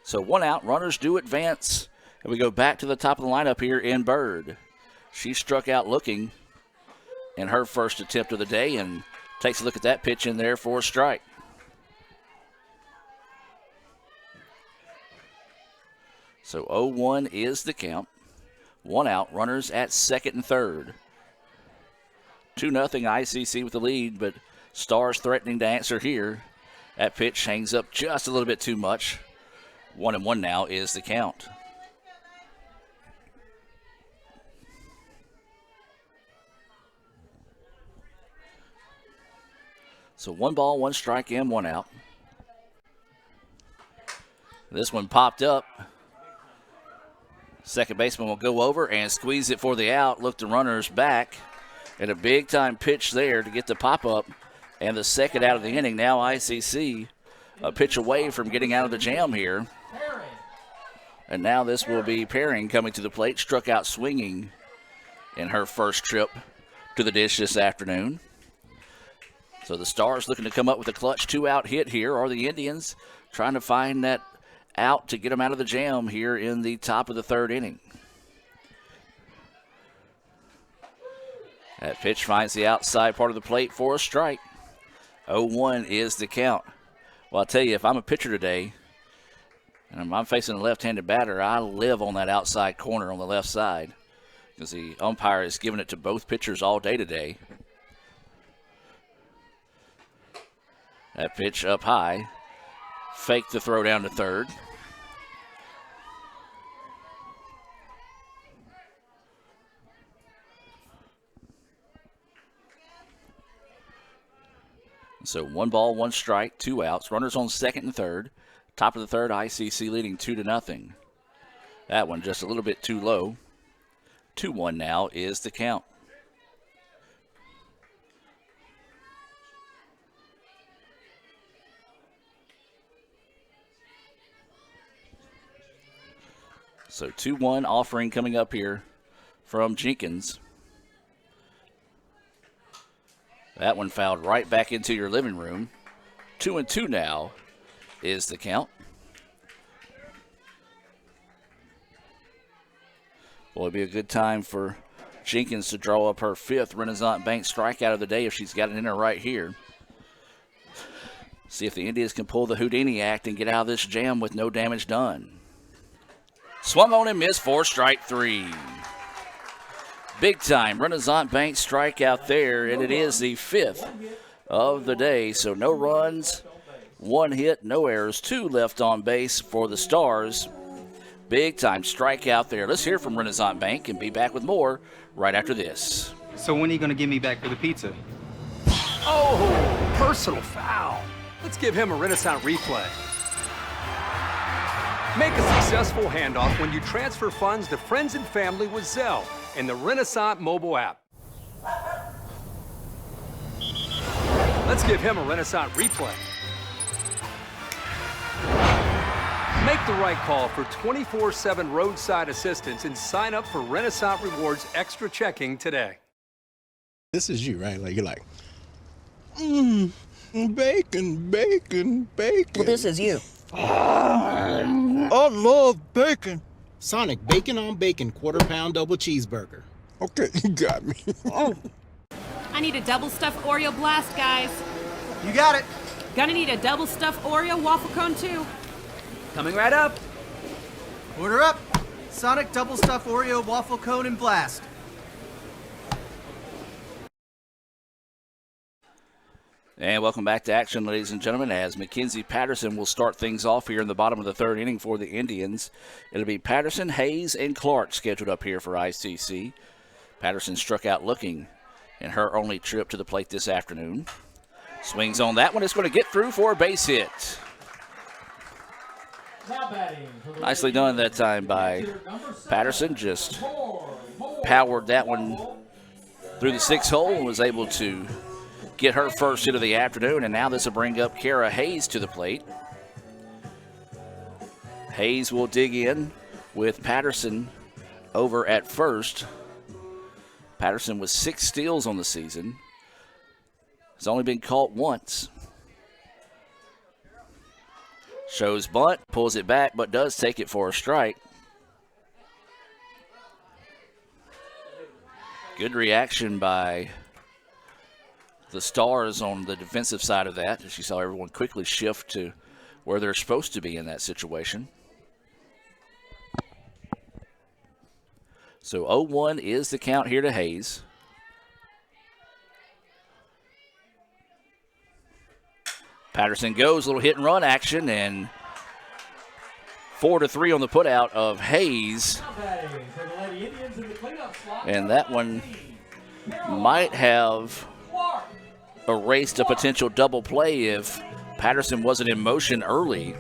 So 1 out. Runners do advance And we go back to the top of the lineup here in Bird. She struck out looking in her first attempt of the day and takes a look at that pitch in there for a strike. So 0-1 is the count. 1 out, runners at second and third. 2-0 ICC with the lead, but Stars threatening to answer here. That pitch hangs up just a little bit too much. 1-1 now is the count. So 1 ball, 1 strike in, 1 out. This one popped up. Second baseman will go over and squeeze it for the out. Look, the runners back. And a big-time pitch there to get the pop-up. And the second out of the inning. Now ICC a pitch away from getting out of the jam here. And now this will be Perring coming to the plate. Struck out swinging in her first trip to the dish this afternoon. So the Stars looking to come up with a clutch 2-out hit here. Are the Indians trying to find that out to get them out of the jam here in the top of the third inning? That pitch finds the outside part of the plate for a strike. 0-1 is the count. Well, I'll tell you, if I'm a pitcher today and I'm facing a left-handed batter, I live on that outside corner on the left side because the umpire has given it to both pitchers all day today. That pitch up high. Fake the throw down to third. So 1 ball, 1 strike, 2 outs. Runners on second and third. Top of the third, ICC leading 2-0. That one just a little bit too low. 2-1 now is the count. So 2-1 offering coming up here from Jenkins. That one fouled right back into your living room. 2-2 now is the count. Well, it'd be a good time for Jenkins to draw up her 5th Renaissance Bank strikeout of the day if she's got it in her right here. See if the Indians can pull the Houdini act and get out of this jam with no damage done. Swung on and missed for strike 3. Big time Renaissance Bank strikeout there, and it is the 5th of the day. So no runs, 1 hit, no errors, 2 left on base for the Stars. Big time strikeout there. Let's hear from Renaissance Bank and be back with more right after this. So when are you going to get me back for the pizza? Oh, personal foul. Let's give him a Renaissance replay. Make a successful handoff when you transfer funds to friends and family with Zelle and the Renaissance mobile app. Let's give him a Renaissance replay. Make the right call for 24/7 roadside assistance and sign up for Renaissance Rewards Extra Checking today. This is you, right? Like, you're like, bacon, bacon, bacon. Well, this is you. I love bacon. Sonic bacon on bacon quarter-pound double cheeseburger. Okay, you got me. I need a double stuffed Oreo blast, guys. You got it. Gonna need a double stuffed Oreo waffle cone too. Coming right up. Order up. Sonic double stuffed Oreo waffle cone and blast. And welcome back to action, ladies and gentlemen, as Mackenzie Patterson will start things off here in the bottom of the third inning for the Indians. It'll be Patterson, Hayes, and Clark scheduled up here for ICC. Patterson struck out looking in her only trip to the plate this afternoon. Swings on that one. It's going to get through for a base hit. Nicely done that time by Patterson. Just powered that one through the 6th hole and was able to get her first hit of the afternoon, and now this will bring up Kara Hayes to the plate. Hayes will dig in with Patterson over at first. Patterson with 6 steals on the season. Has only been caught once. Shows bunt, pulls it back, but does take it for a strike. Good reaction by the Stars on the defensive side of that. She saw everyone quickly shift to where they're supposed to be in that situation. So 0-1 is the count here to Hayes. Patterson goes, little hit and run action, and 4-3 on the putout of Hayes. And that one might have erased a potential double play if Patterson wasn't in motion early.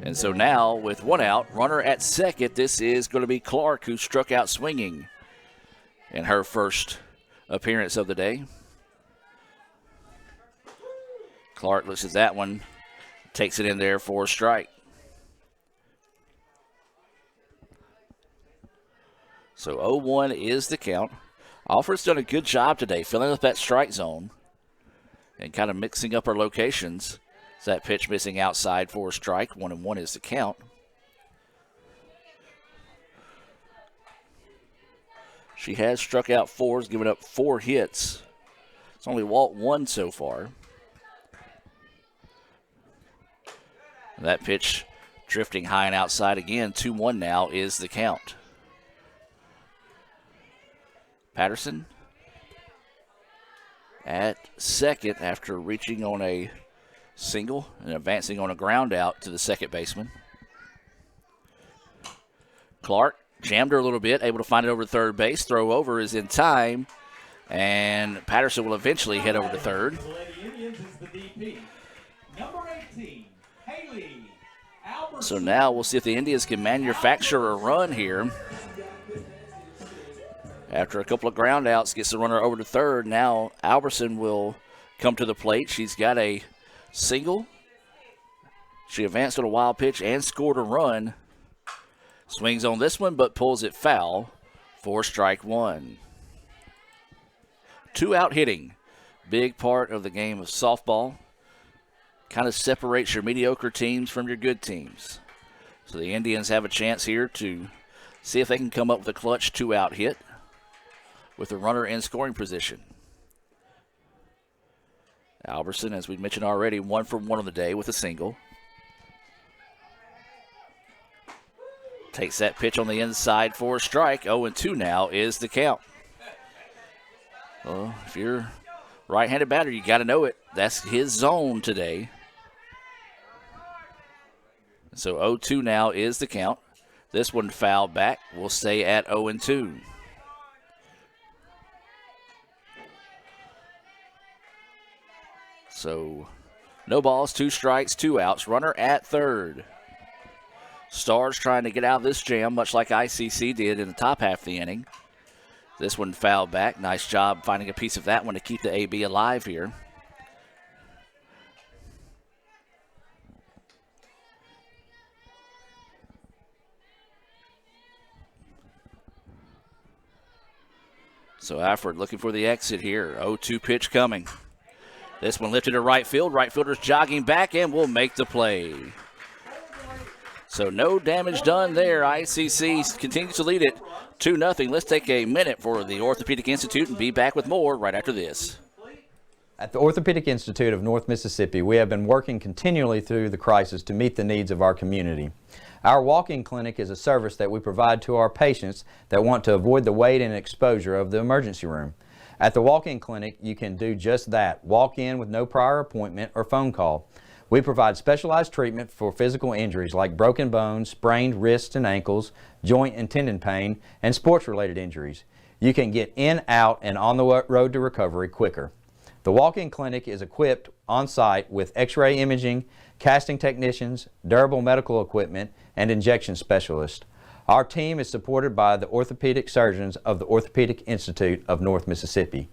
And so now with one out, runner at second, this is going to be Clark, who struck out swinging in her first appearance of the day. Clark looks at that one, takes it in there for a strike. So 0-1 is the count. Alfred's done a good job today filling up that strike zone and kind of mixing up her locations. So that pitch missing outside for a strike. 1-1 is the count. She has struck out 4, given up 4 hits. It's only walked 1 so far. That pitch drifting high and outside again. 2-1 now is the count. Patterson at second after reaching on a single and advancing on a ground out to the second baseman. Clark jammed her a little bit, able to find it over to third base. Throw over is in time, and Patterson will eventually head over to third. So now we'll see if the Indians can manufacture a run here. After a couple of ground outs, gets the runner over to third. Now Alberson will come to the plate. She's got a single. She advanced on a wild pitch and scored a run. Swings on this one, but pulls it foul for strike 1. 2-out hitting. Big part of the game of softball. Kind of separates your mediocre teams from your good teams. So the Indians have a chance here to see if they can come up with a clutch 2-out hit with the runner in scoring position. Alberson, as we mentioned already, 1 for 1 on the day with a single. Takes that pitch on the inside for a strike. 0-2 now is the count. Well, if you're right-handed batter, you got to know it. That's his zone today. So 0-2 now is the count. This one fouled back. We'll stay at 0-2. So no balls, 2 strikes, 2 outs. Runner at third. Stars trying to get out of this jam, much like ICC did in the top half of the inning. This one fouled back. Nice job finding a piece of that one to keep the AB alive here. So Alfred looking for the exit here. 0-2 pitch coming. This one lifted to right field. Right fielder's jogging back and will make the play. So no damage done there. ICC continues to lead it 2-0. Let's take a minute for the Orthopedic Institute and be back with more right after this. At the Orthopedic Institute of North Mississippi, we have been working continually through the crisis to meet the needs of our community. Our walk-in clinic is a service that we provide to our patients that want to avoid the wait and exposure of the emergency room. At the walk-in clinic, you can do just that. Walk in with no prior appointment or phone call. We provide specialized treatment for physical injuries like broken bones, sprained wrists and ankles, joint and tendon pain, and sports-related injuries. You can get in, out, and on the road to recovery quicker. The walk-in clinic is equipped on-site with x-ray imaging, casting technicians, durable medical equipment, and injection specialists. Our team is supported by the orthopedic surgeons of the Orthopedic Institute of North Mississippi.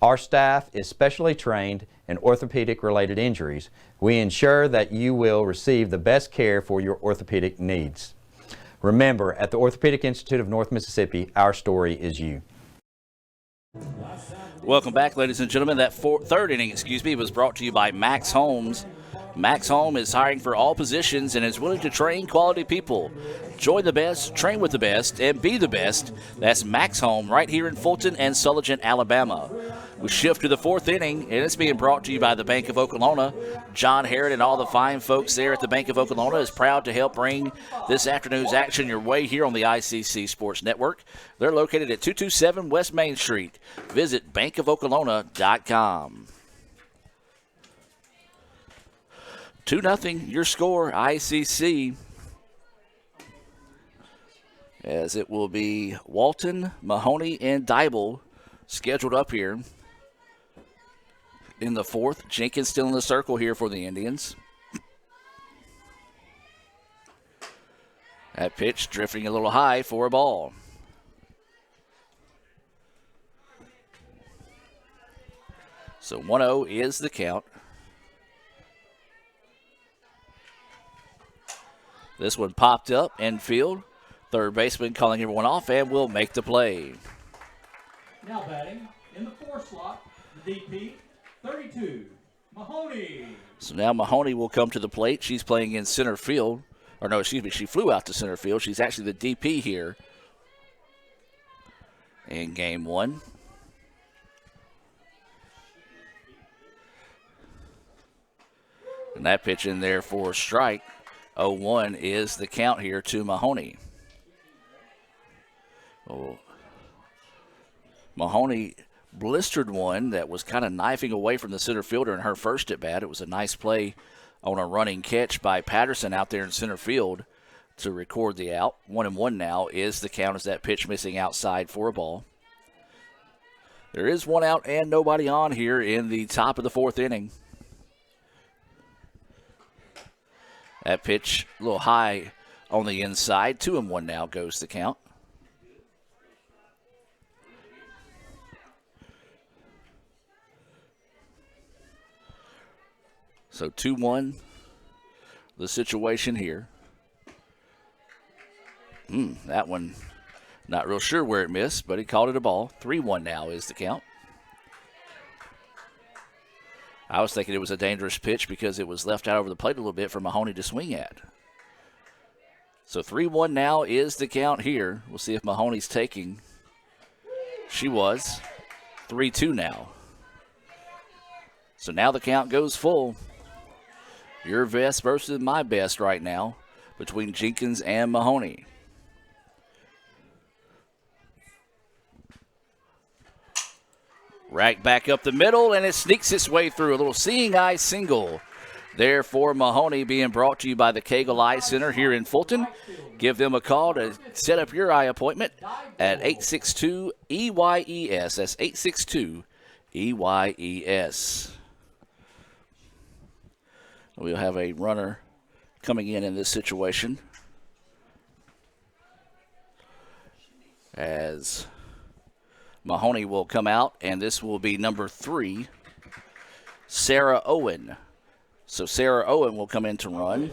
Our staff is specially trained in orthopedic-related injuries. We ensure that you will receive the best care for your orthopedic needs. Remember, at the Orthopedic Institute of North Mississippi, our story is you. Welcome back, ladies and gentlemen. That third inning, was brought to you by Max Homes. Max Home is hiring for all positions and is willing to train quality people. Join the best, train with the best, and be the best. That's Max Home right here in Fulton and Sulligent, Alabama. We shift to the 4th inning, and it's being brought to you by the Bank of Okolona. John Herod and all the fine folks there at the Bank of Okolona is proud to help bring this afternoon's action your way here on the ICC Sports Network. They're located at 227 West Main Street. Visit bankofokolona.com. 2-0, your score, ICC. As it will be Walton, Mahoney, and Dybel scheduled up here in the 4th. Jenkins still in the circle here for the Indians. That pitch drifting a little high for a ball. So 1-0 is the count. This one popped up infield. Third baseman calling everyone off and will make the play. Now batting in the 4 slot, the DP, 32, Mahoney. So now Mahoney will come to the plate. She's playing in center field. Or no, excuse me, she flew out to center field. She's actually the DP here in game 1. And that pitch in there for a strike. 0-1 is the count here to Mahoney. Oh, Mahoney blistered one that was kind of knifing away from the center fielder in her first at bat. It was a nice play on a running catch by Patterson out there in center field to record the out. 1-1 now is the count as that pitch missing outside for a ball. There is 1 out and nobody on here in the top of the 4th inning. That pitch a little high on the inside. 2-1 now goes the count. So 2-1, the situation here. That one, not real sure where it missed, but he called it a ball. 3-1 now is the count. I was thinking it was a dangerous pitch because it was left out over the plate a little bit for Mahoney to swing at. So 3-1 now is the count here. We'll see if Mahoney's taking. She was. 3-2 now. So now the count goes full. Your best versus my best right now between Jenkins and Mahoney. Rack back up the middle, and it sneaks its way through. A little seeing eye single there for Mahoney, being brought to you by the Cagle Eye Center here in Fulton. Give them a call to set up your eye appointment at 862-EYES. That's 862-EYES. We'll have a runner coming in this situation as Mahoney will come out, and this will be number 3, Sarah Owen. So Sarah Owen will come in to run.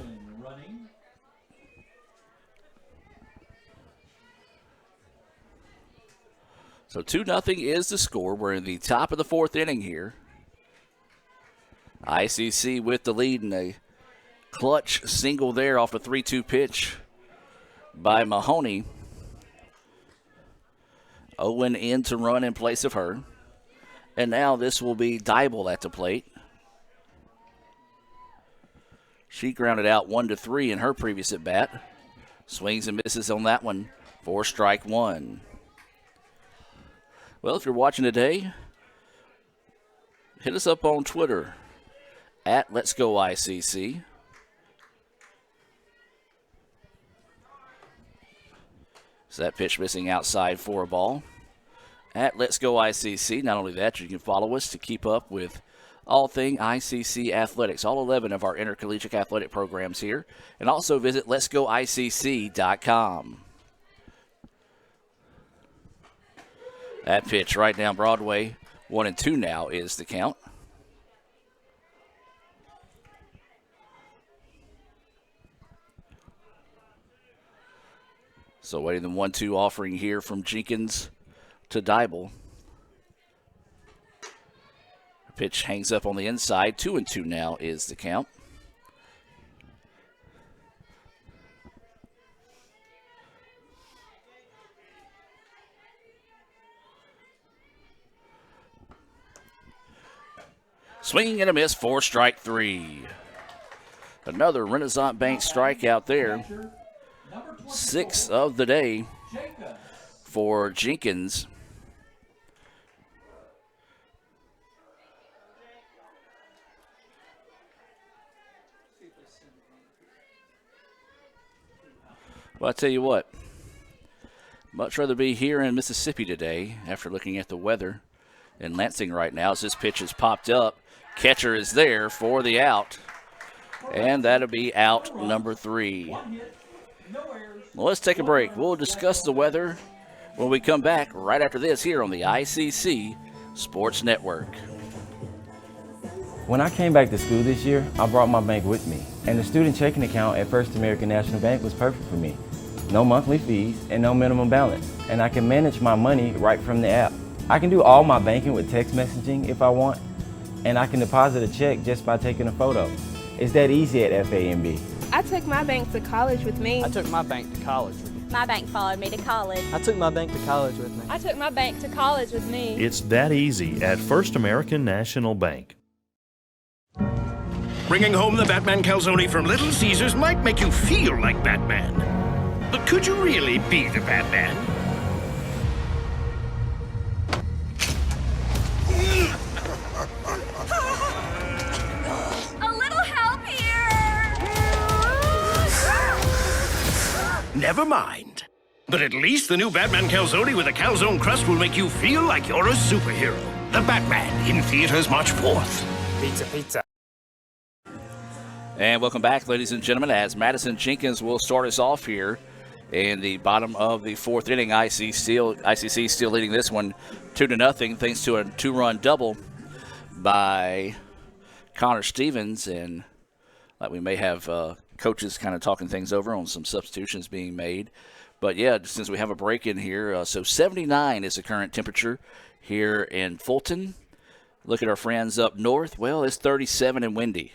So 2-0 is the score. We're in the top of the 4th inning here. ICC with the lead in a clutch single there off a 3-2 pitch by Mahoney. Owen in to run in place of her. And now this will be Dybel at the plate. She grounded out 1-3 in her previous at bat. Swings and misses on that one for strike 1. Well, if you're watching today, hit us up on Twitter at Let's Go ICC. So that pitch missing outside for a ball. At Let's Go ICC. Not only that, you can follow us to keep up with all thing ICC athletics, all 11 of our intercollegiate athletic programs here. And also visit letsgoicc.com. That pitch right down Broadway, 1-2 now is the count. So waiting the 1-2 offering here from Jenkins to Dybel. Pitch hangs up on the inside. 2-2 now is the count. Swing and a miss for strike 3. Another Renaissance Bank strikeout there. 6th of the day for Jenkins. Well, I tell you what, much rather be here in Mississippi today after looking at the weather in Lansing right now as this pitch has popped up. Catcher is there for the out, and that'll be out number 3. Well, let's take a break. We'll discuss the weather when we come back right after this here on the ICC Sports Network. When I came back to school this year, I brought my bank with me, and the student checking account at First American National Bank was perfect for me. No monthly fees and no minimum balance, and I can manage my money right from the app. I can do all my banking with text messaging if I want, and I can deposit a check just by taking a photo. It's that easy at FAMB. I took my bank to college with me. I took my bank to college with me. My bank followed me to college. I took my bank to college with me. I took my bank to college with me. It's that easy at First American National Bank. Bringing home the Batman calzone from Little Caesars might make you feel like Batman. But could you really be the Batman? A little help here! Never mind. But at least the new Batman calzone with a calzone crust will make you feel like you're a superhero. The Batman in theaters March 4th. Pizza, pizza. And welcome back, ladies and gentlemen, as Madison Jenkins will start us off here in the bottom of the 4th inning. ICC still leading this one 2-0 thanks to a 2-run double by Connor Stevens. And like we may have coaches kind of talking things over on some substitutions being made. But, yeah, since we have a break in here, so 79 is the current temperature here in Fulton. Look at our friends up north. Well, it's 37 and windy.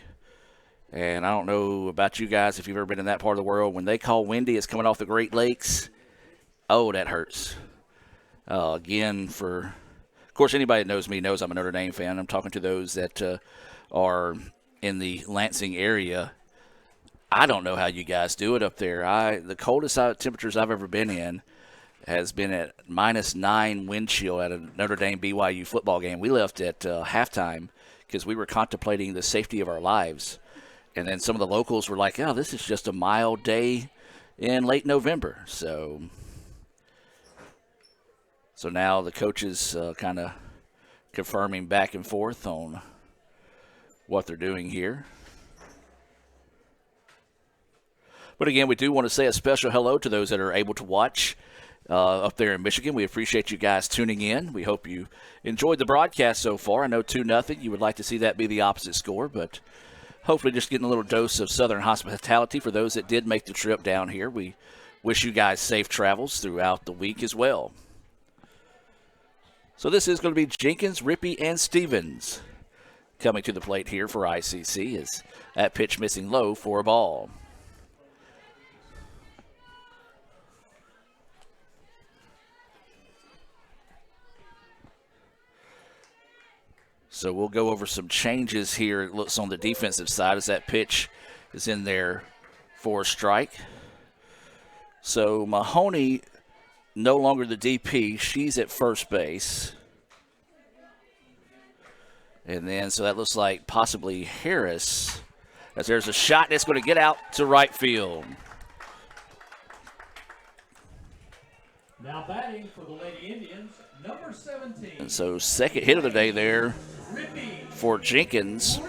And I don't know about you guys if you've ever been in that part of the world. When they call windy, it's coming off the Great Lakes. Oh, that hurts. Again, of course, anybody that knows me knows I'm a Notre Dame fan. I'm talking to those that are in the Lansing area. I don't know how you guys do it up there. The coldest temperatures I've ever been in has been at -9 wind chill at a Notre Dame BYU football game. We left at halftime because we were contemplating the safety of our lives. And then some of the locals were like, oh, this is just a mild day in late November. So now the coaches kind of confirming back and forth on what they're doing here. But again, we do want to say a special hello to those that are able to watch up there in Michigan. We appreciate you guys tuning in. We hope you enjoyed the broadcast so far. I know 2-0. You would like to see that be the opposite score, but hopefully just getting a little dose of Southern hospitality for those that did make the trip down here. We wish you guys safe travels throughout the week as well. So this is going to be Jenkins, Rippey, and Stevens coming to the plate here for ICC. Is that pitch missing low for a ball. So we'll go over some changes here. It looks on the defensive side as that pitch is in there for a strike. So Mahoney, no longer the DP. She's at first base. And then, so that looks like possibly Harris, as there's a shot that's going to get out to right field. Now batting for the Lady Indians, number 17. And so second hit of the day there for Jenkins.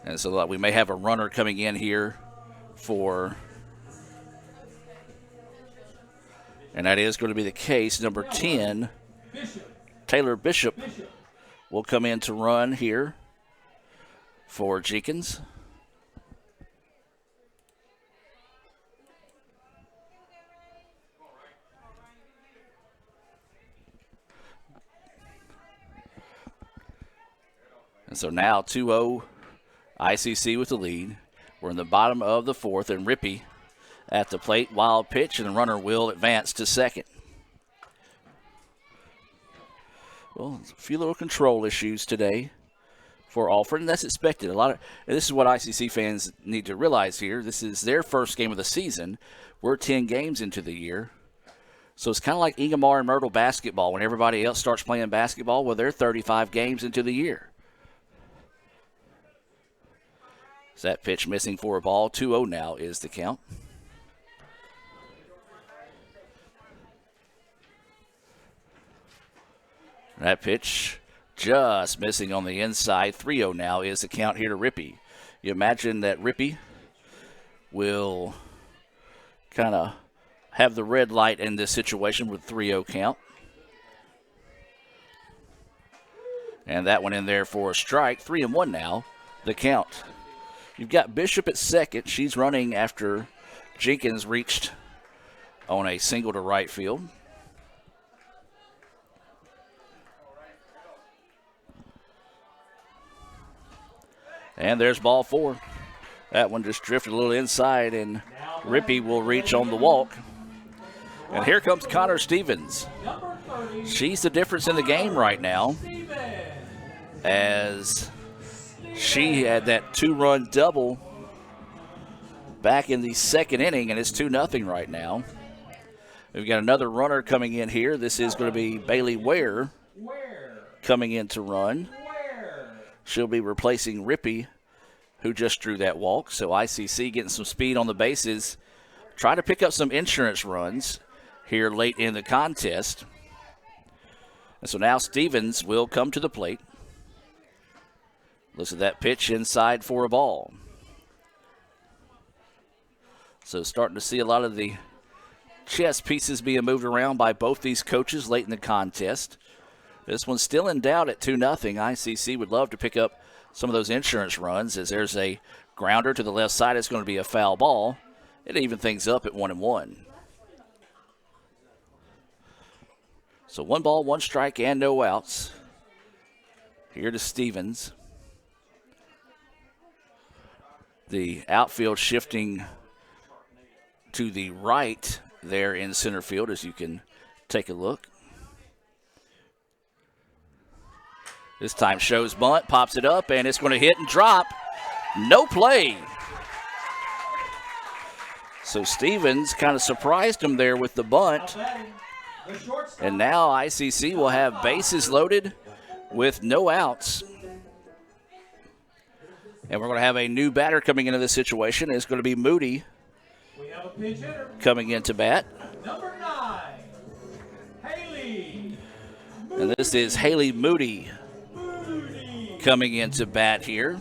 And so we may have a runner coming in here and that is going to be the case. Number 10, Taylor Bishop will come in to run here for Jenkins. And so now 2-0 ICC with the lead. We're in the bottom of the 4th, and Rippey at the plate. Wild pitch, and the runner will advance to second. Well, a few little control issues today for Alfred, and that's expected. And this is what ICC fans need to realize here. This is their first game of the season. We're 10 games into the year. So it's kind of like Ingomar and Myrtle basketball. When everybody else starts playing basketball, well, they're 35 games into the year. So that pitch missing for a ball. 2-0 now is the count. That pitch just missing on the inside. 3-0 now is the count here to Rippey. You imagine that Rippey will kind of have the red light in this situation with 3-0 count. And that one in there for a strike. 3-1 now, the count. You've got Bishop at second. She's running after Jenkins reached on a single to right field. And there's ball 4. That one just drifted a little inside, and Rippey will reach on the walk. And here comes Connor Stevens. She's the difference in the game right now, as she had that 2-run double back in the second inning, and it's 2-0 right now. We've got another runner coming in here. This is going to be Bailey Ware coming in to run. She'll be replacing Rippey, who just drew that walk. So ICC getting some speed on the bases, trying to pick up some insurance runs here late in the contest. And so now Stevens will come to the plate. Looks at that pitch inside for a ball. So starting to see a lot of the chess pieces being moved around by both these coaches late in the contest. This one's still in doubt at 2-0. ICC would love to pick up some of those insurance runs, as there's a grounder to the left side. It's going to be a foul ball. It even things up at 1-1. So 1 ball, 1 strike, and no outs. Here to Stevens. The outfield shifting to the right there in center field, as you can take a look. This time shows bunt, pops it up, and it's going to hit and drop. No play. So Stevens kind of surprised him there with the bunt. And now ICC will have bases loaded with no outs. And we're going to have a new batter coming into this situation. It's going to be Moody coming into bat. Number 9, Haley. And this is Haley Moody coming into bat here.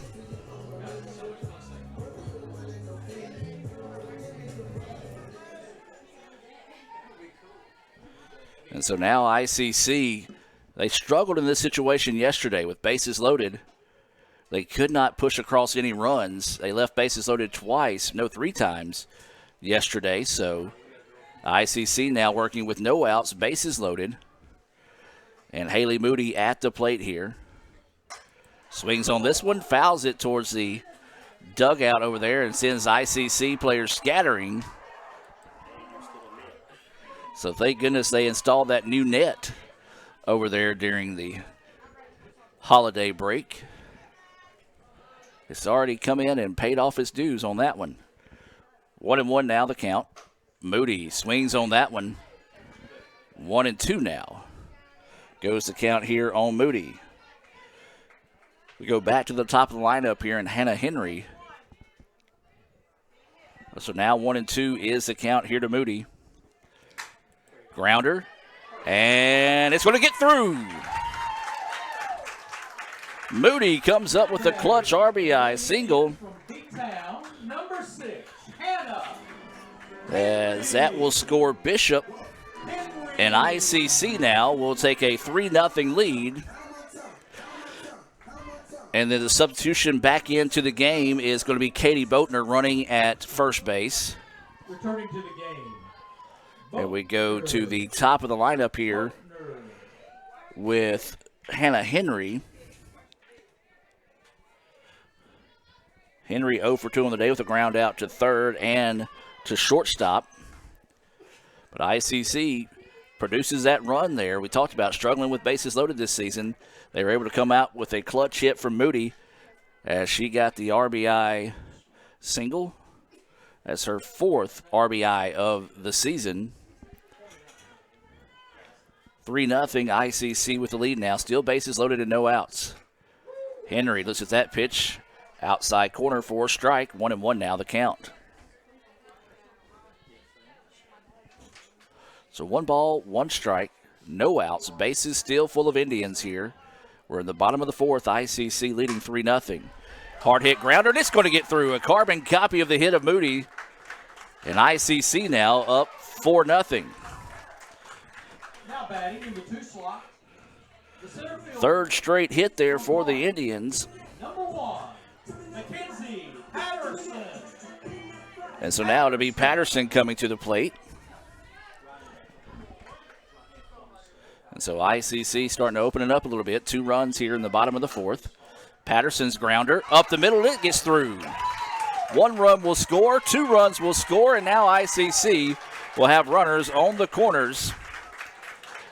And so now ICC, they struggled in this situation yesterday with bases loaded. They could not push across any runs. They left bases loaded twice, no 3 times yesterday. So ICC now working with no outs, bases loaded. And Haley Moody at the plate here. Swings on this one, fouls it towards the dugout over there and sends ICC players scattering. So thank goodness they installed that new net over there during the holiday break. It's already come in and paid off its dues on that one. 1-1 now the count. Moody swings on that one. 1-2 now. Goes the count here on Moody. We go back to the top of the lineup here in Hannah Henry. So now 1-2 is the count here to Moody. Grounder, and it's going to get through. Moody comes up with a clutch RBI single. Number 6, Hannah. As that will score Bishop, and ICC now will take a 3-0 lead. And then the substitution back into the game is going to be Katie Boatner running at first base. Returning to the game. And we go to the top of the lineup here with Hannah Henry. Henry 0 for 2 on the day with a ground out to third and to shortstop. But ICC produces that run there. We talked about struggling with bases loaded this season. They were able to come out with a clutch hit from Moody as she got the RBI single. That's her 4th RBI of the season. 3-0 ICC with the lead now. Still bases loaded and no outs. Henry looks at that pitch. Outside corner for a strike. 1-1 now the count. So 1 ball, 1 strike, no outs. Bases still full of Indians here. We're in the bottom of the 4th. ICC leading 3-0. Hard hit grounder, and it's going to get through. A carbon copy of the hit of Moody. And ICC now up 4-0. Now batting in the 2 slot. The center fielder, 3rd straight hit there for the Indians. number 1, Mackenzie Patterson. And so now it'll be Patterson coming to the plate. And so ICC starting to open it up a little bit. 2 runs here in the bottom of the 4th. Patterson's grounder up the middle, it gets through. 1 run will score, 2 runs will score, and now ICC will have runners on the corners.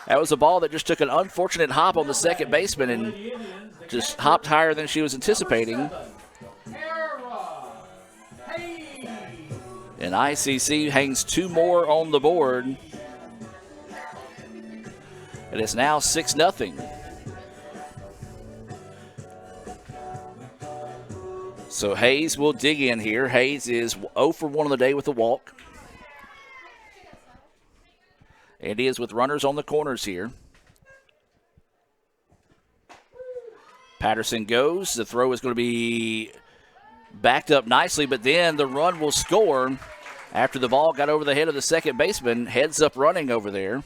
That was a ball that just took an unfortunate hop on the second baseman and just hopped higher than she was anticipating. And ICC hangs 2 more on the board. And it's now 6-0. So Hayes will dig in here. Hayes is 0 for 1 on the day with a walk. Indians with runners on the corners here. Patterson goes. The throw is going to be backed up nicely, but then the run will score after the ball got over the head of the second baseman. Heads up running over there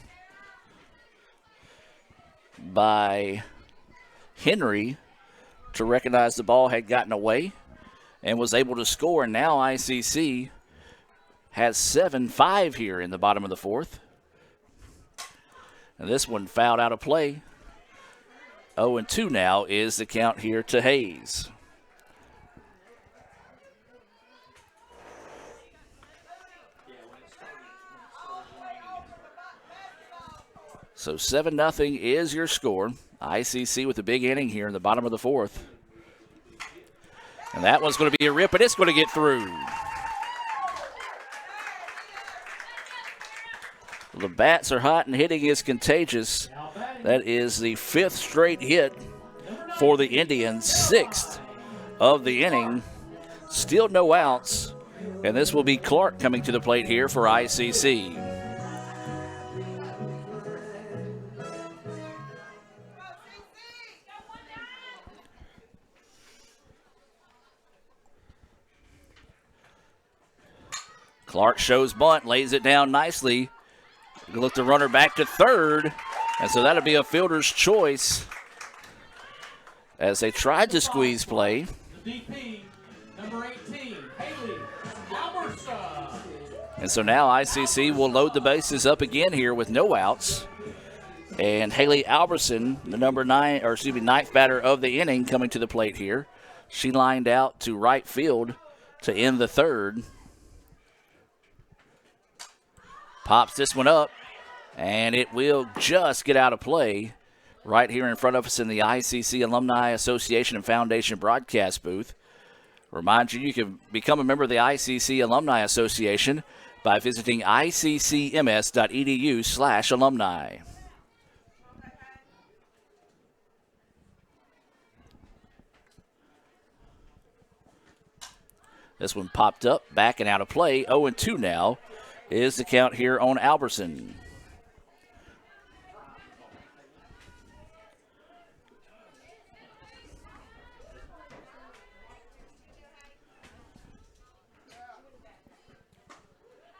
by Henry to recognize the ball had gotten away and was able to score. And now ICC has 7-5 here in the bottom of the 4th. And this one fouled out of play. 0-2 now is the count here to Hayes. So 7-0 is your score. ICC with a big inning here in the bottom of the 4th. And that one's going to be a rip, and it's going to get through. The bats are hot and hitting is contagious. That is the 5th straight hit for the Indians, 6th of the inning. Still no outs, and this will be Clark coming to the plate here for ICC. Clark shows bunt, lays it down nicely. Look the runner back to 3rd, and so that'll be a fielder's choice as they tried to squeeze play. The DP, number 18, Haley Alberson. And so now ICC will load the bases up again here with no outs. And Haley Alberson, the ninth batter of the inning, coming to the plate here. She lined out to right field to end the 3rd. Pops this one up, and it will just get out of play right here in front of us in the ICC Alumni Association and Foundation broadcast booth. Remind you, you can become a member of the ICC Alumni Association by visiting iccms.edu/alumni. This one popped up, back and out of play. 0-2 now is the count here on Alberson.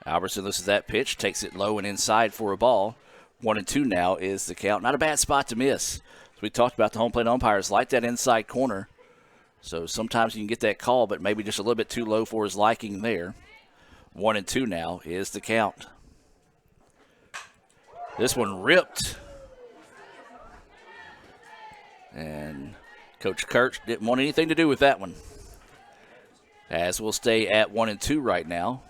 Alberson looks at that pitch, takes it low and inside for a ball. 1-2 now is the count. Not a bad spot to miss. As we talked about, the home plate umpires like that inside corner. So sometimes you can get that call, but maybe just a little bit too low for his liking there. 1-2 now is the count. This one ripped. And Coach Kirch didn't want anything to do with that one. As we'll stay at 1-2 right now.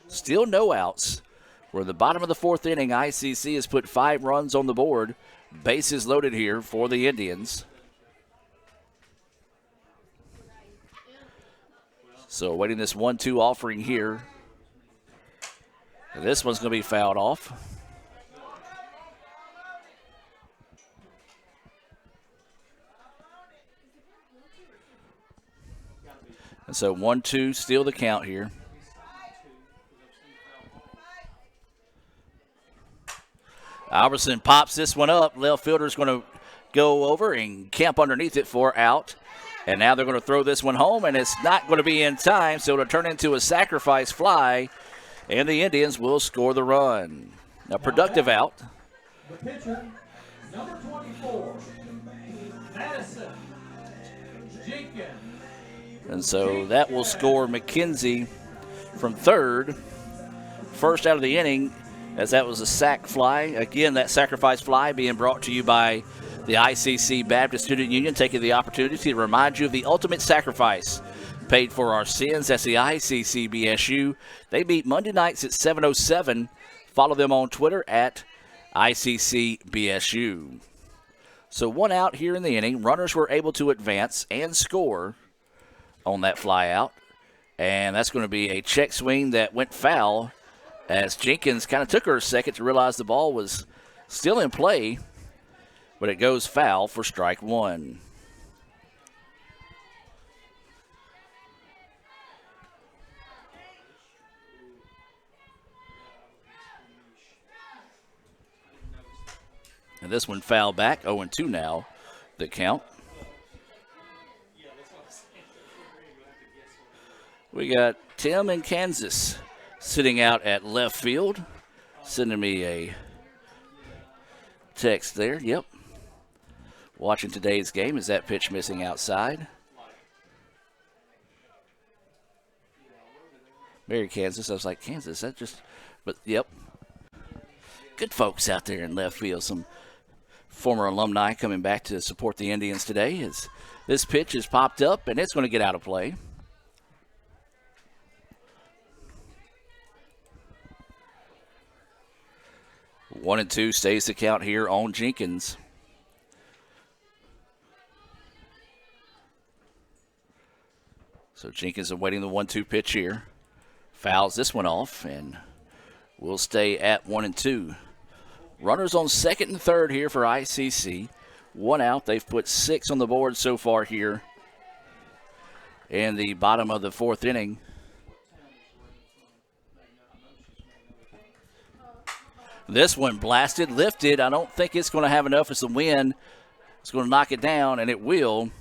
Still no outs We're at the bottom of the fourth inning. ICC has put 5 runs on the board. Bases loaded here for the Indians. So waiting this 1-2 offering here. And this one's going to be fouled off. And so 1-2, still the count here. Albertson pops this one up. Left fielder's going to go over and camp underneath it for out. And now they're going to throw this one home, and it's not going to be in time, so it'll turn into a sacrifice fly, and the Indians will score the run. Now, productive out. The pitcher, number 24, Madison Jenkins. And so that will score McKenzie from third. First out of the inning, as that was a sac fly. Again, that sacrifice fly being brought to you by the ICC Baptist Student Union, taking the opportunity to remind you of the ultimate sacrifice paid for our sins. That's the ICC BSU. They meet Monday nights at 7:07. Follow them on Twitter at ICC BSU. So 1 out here in the inning. Runners were able to advance and score on that fly out. And that's going to be a check swing that went foul, as Jenkins kind of took her a second to realize the ball was still in play, but it goes foul for strike 1. And this one foul back, 0-2 now, the count. We got Tim in Kansas sitting out at left field, sending me a text there. Yep. Watching today's game. Is that pitch missing outside? Mary, Kansas. I was like, Kansas, that just, but yep. Good folks out there in left field. Some former alumni coming back to support the Indians today. As this pitch is popped up, and it's going to get out of play. One and 2 stays the count here on Jenkins. So Jenkins awaiting the 1-2 pitch here. Fouls this one off, and we'll stay at 1 and 2. Runners on second and third here for ICC. 1 out. They've put 6 on the board so far here in the bottom of the fourth inning. This one blasted, lifted. I don't think it's going to have enough as a win. It's going to knock it down, and it will.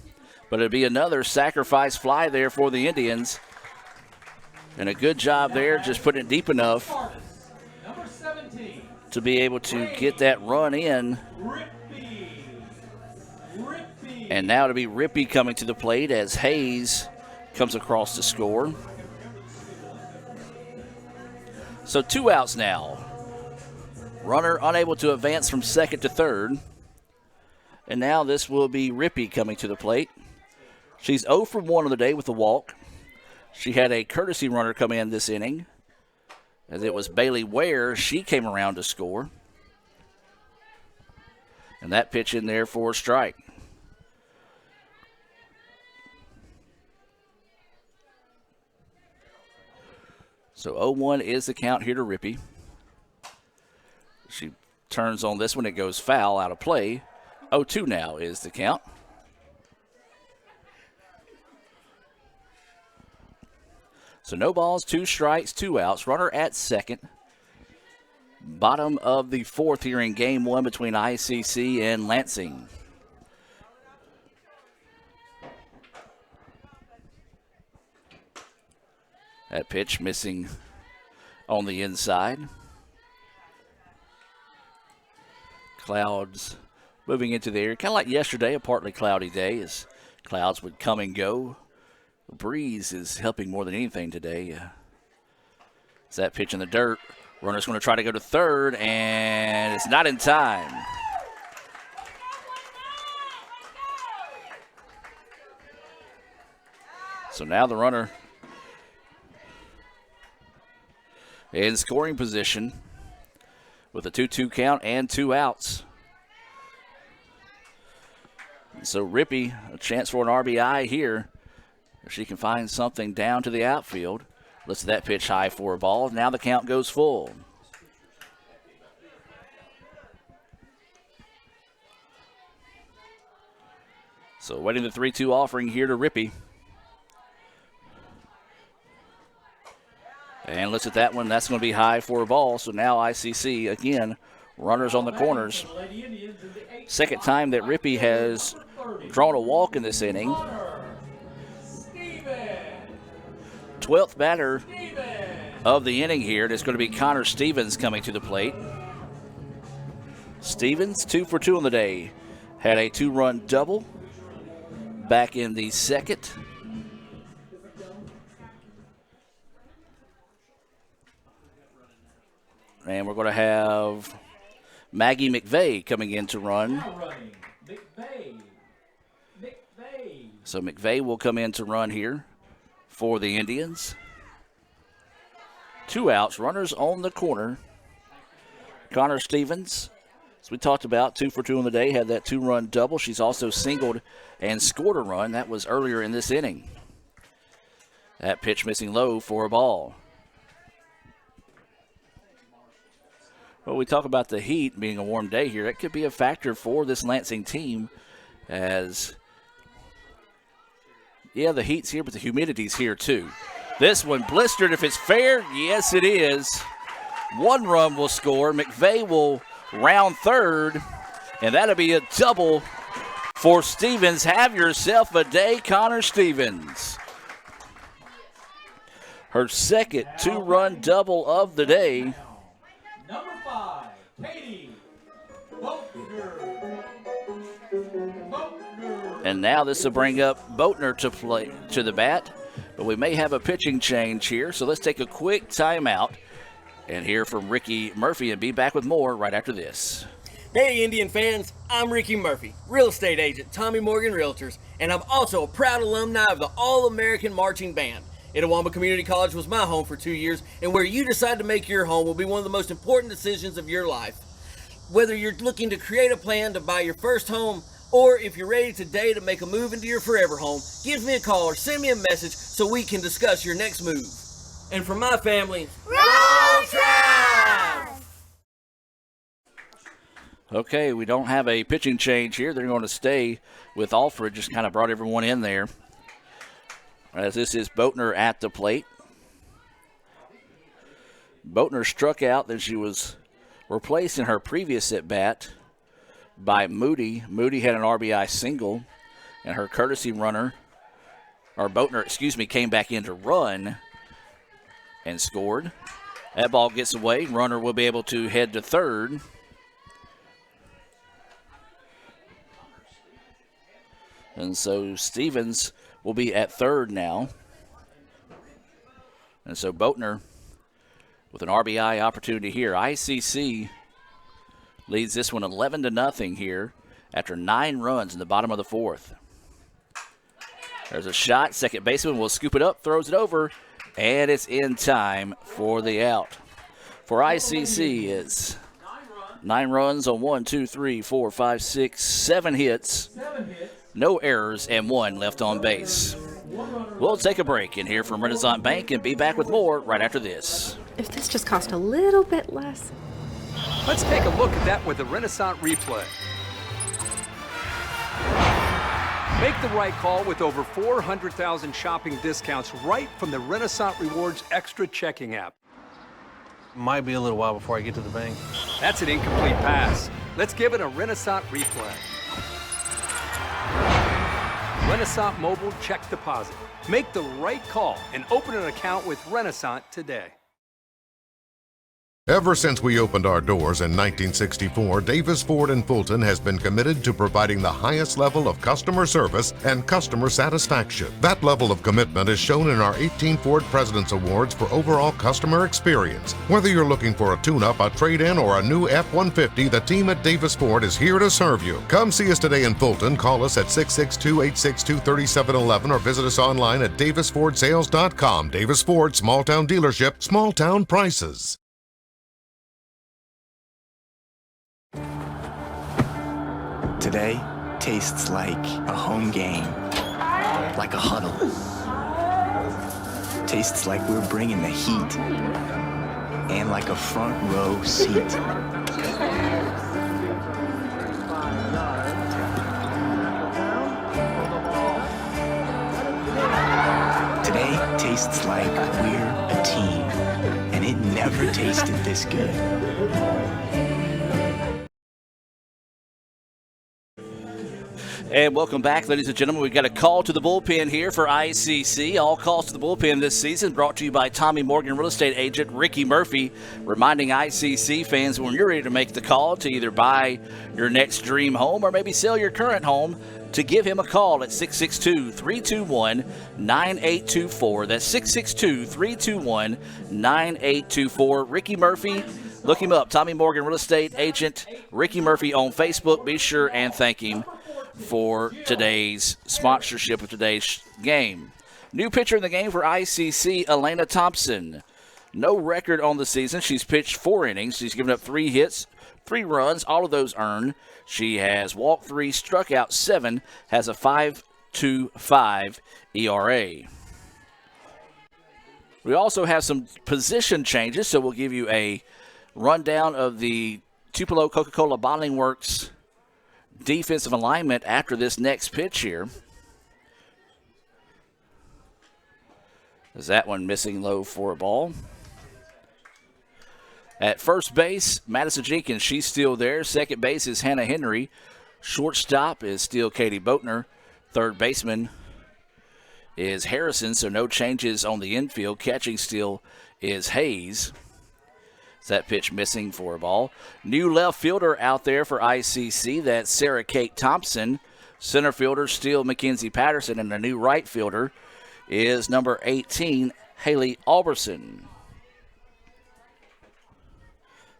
But it'll be another sacrifice fly there for the Indians. And a good job there, just putting it deep enough to be able to get that run in. And now to be Rippey coming to the plate as Hayes comes across to score. So 2 outs now. Runner unable to advance from second to third. And now this will be Rippey coming to the plate. She's 0 for 1 on the day with a walk. She had a courtesy runner come in this inning, as it was Bailey Ware. She came around to score. And that pitch in there for a strike. So 0-1 is the count here to Rippey. She turns on this one. It goes foul, out of play. 0-2 now is the count. So no balls, 2 strikes, 2 outs. Runner at second. Bottom of the fourth here in game 1 between ICC and Lansing. That pitch missing on the inside. Clouds moving into the air. Kind of like yesterday, a partly cloudy day as clouds would come and go. The breeze is helping more than anything today. It's that pitch in the dirt. Runner's going to try to go to third, and it's not in time. So now the runner in scoring position. with a 2-2 count and 2 outs. So Rippey, a chance for an RBI here. If she can find something down to the outfield. Lifts that pitch high for a ball. Now the count goes full. So waiting the 3-2 offering here to Rippey. And looks at that one. That's going to be high for a ball. So now ICC, again, runners on the corners. Second time that Rippey has drawn a walk in this inning. 12th batter of the inning here. It's going to be Connor Stevens coming to the plate. Stevens, 2 for 2 on the day. Had a 2-run double back in the second. And we're going to have Maggie McVeigh coming in to run. So McVeigh will come in to run here for the Indians. 2 outs, runners on the corner. Connor Stevens, as we talked about, 2 for 2 on the day, had that 2-run double. She's also singled and scored a run. That was earlier in this inning. That pitch missing low for a ball. Well, we talk about the heat being a warm day here. That could be a factor for this Lansing team as, yeah, the heat's here, but the humidity's here too. This one blistered if it's fair. Yes, it is. 1 run will score. McVeigh will round third, and that'll be a double for Stevens. Have yourself a day, Connor Stevens. Her second 2-run double of the day. Number 5, Katie Boatner. And now this will bring up Boatner to the bat, but we may have a pitching change here. So let's take a quick timeout and hear from Ricky Murphy and be back with more right after this. Hey Indian fans, I'm Ricky Murphy, real estate agent, Tommy Morgan Realtors, and I'm also a proud alumni of the All-American Marching Band. Itawamba Community College was my home for 2 years, and where you decide to make your home will be one of the most important decisions of your life. Whether you're looking to create a plan to buy your first home, or if you're ready today to make a move into your forever home, give me a call or send me a message so we can discuss your next move. And for my family, roll Tribe! Okay, we don't have a pitching change here. They're going to stay with Alfred, just kind of brought everyone in there. As this is Boatner at the plate. Boatner struck out, then she was replaced in her previous at-bat by Moody. Moody had an RBI single, and her courtesy runner, or Boatner, came back in to run and scored. That ball gets away. Runner will be able to head to third. And so Stevens will be at third now. And so Boatner with an RBI opportunity here. ICC leads this one 11-0 here after 9 runs in the bottom of the 4th. There's a shot. Second baseman will scoop it up, throws it over, and it's in time for the out. For ICC, it's 9 runs on 1, 2, 3, 4, 5, 6, 7 hits. No errors and 1 left on base. We'll take a break and hear from Renaissance Bank and be back with more right after this. If this just cost a little bit less. Let's take a look at that with the Renaissance replay. Make the right call with over 400,000 shopping discounts right from the Renaissance Rewards Extra Checking app. Might be a little while before I get to the bank. That's an incomplete pass. Let's give it a Renaissance replay. Renaissance Mobile Check Deposit. Make the right call and open an account with Renaissance today. Ever since we opened our doors in 1964, Davis Ford in Fulton has been committed to providing the highest level of customer service and customer satisfaction. That level of commitment is shown in our 18 Ford President's Awards for overall customer experience. Whether you're looking for a tune-up, a trade-in, or a new F-150, the team at Davis Ford is here to serve you. Come see us today in Fulton. Call us at 662-862-3711 or visit us online at davisfordsales.com. Davis Ford, small town dealership, small town prices. Today tastes like a home game, like a huddle. Tastes like we're bringing the heat, and like a front row seat. Today tastes like we're a team, and it never tasted this good. And welcome back, ladies and gentlemen. We've got a call to the bullpen here for ICC. All calls to the bullpen this season brought to you by Tommy Morgan real estate agent Ricky Murphy, reminding ICC fans when you're ready to make the call to either buy your next dream home or maybe sell your current home, to give him a call at 662-321-9824. That's 662-321-9824. Ricky Murphy, look him up. Tommy Morgan real estate agent Ricky Murphy on Facebook. Be sure and thank him for today's sponsorship of today's game. New pitcher in the game for ICC, Elena Thompson. No record on the season. She's pitched 4 innings. She's given up 3 hits, 3 runs, all of those earned. She has walked 3, struck out 7, has a 5.25 ERA. We also have some position changes, so we'll give you a rundown of the Tupelo Coca-Cola Bottling Works defensive alignment after this next pitch here. Is that one missing low for a ball? At first base, Madison Jenkins, she's still there. Second base is Hannah Henry. Shortstop is still Katie Boatner. Third baseman is Harrison, so no changes on the infield. Catching still is Hayes. Is that pitch missing for a ball? New left fielder out there for ICC, that's Sarah Kate Thompson. Center fielder still Mackenzie Patterson, and the new right fielder is number 18, Haley Alberson.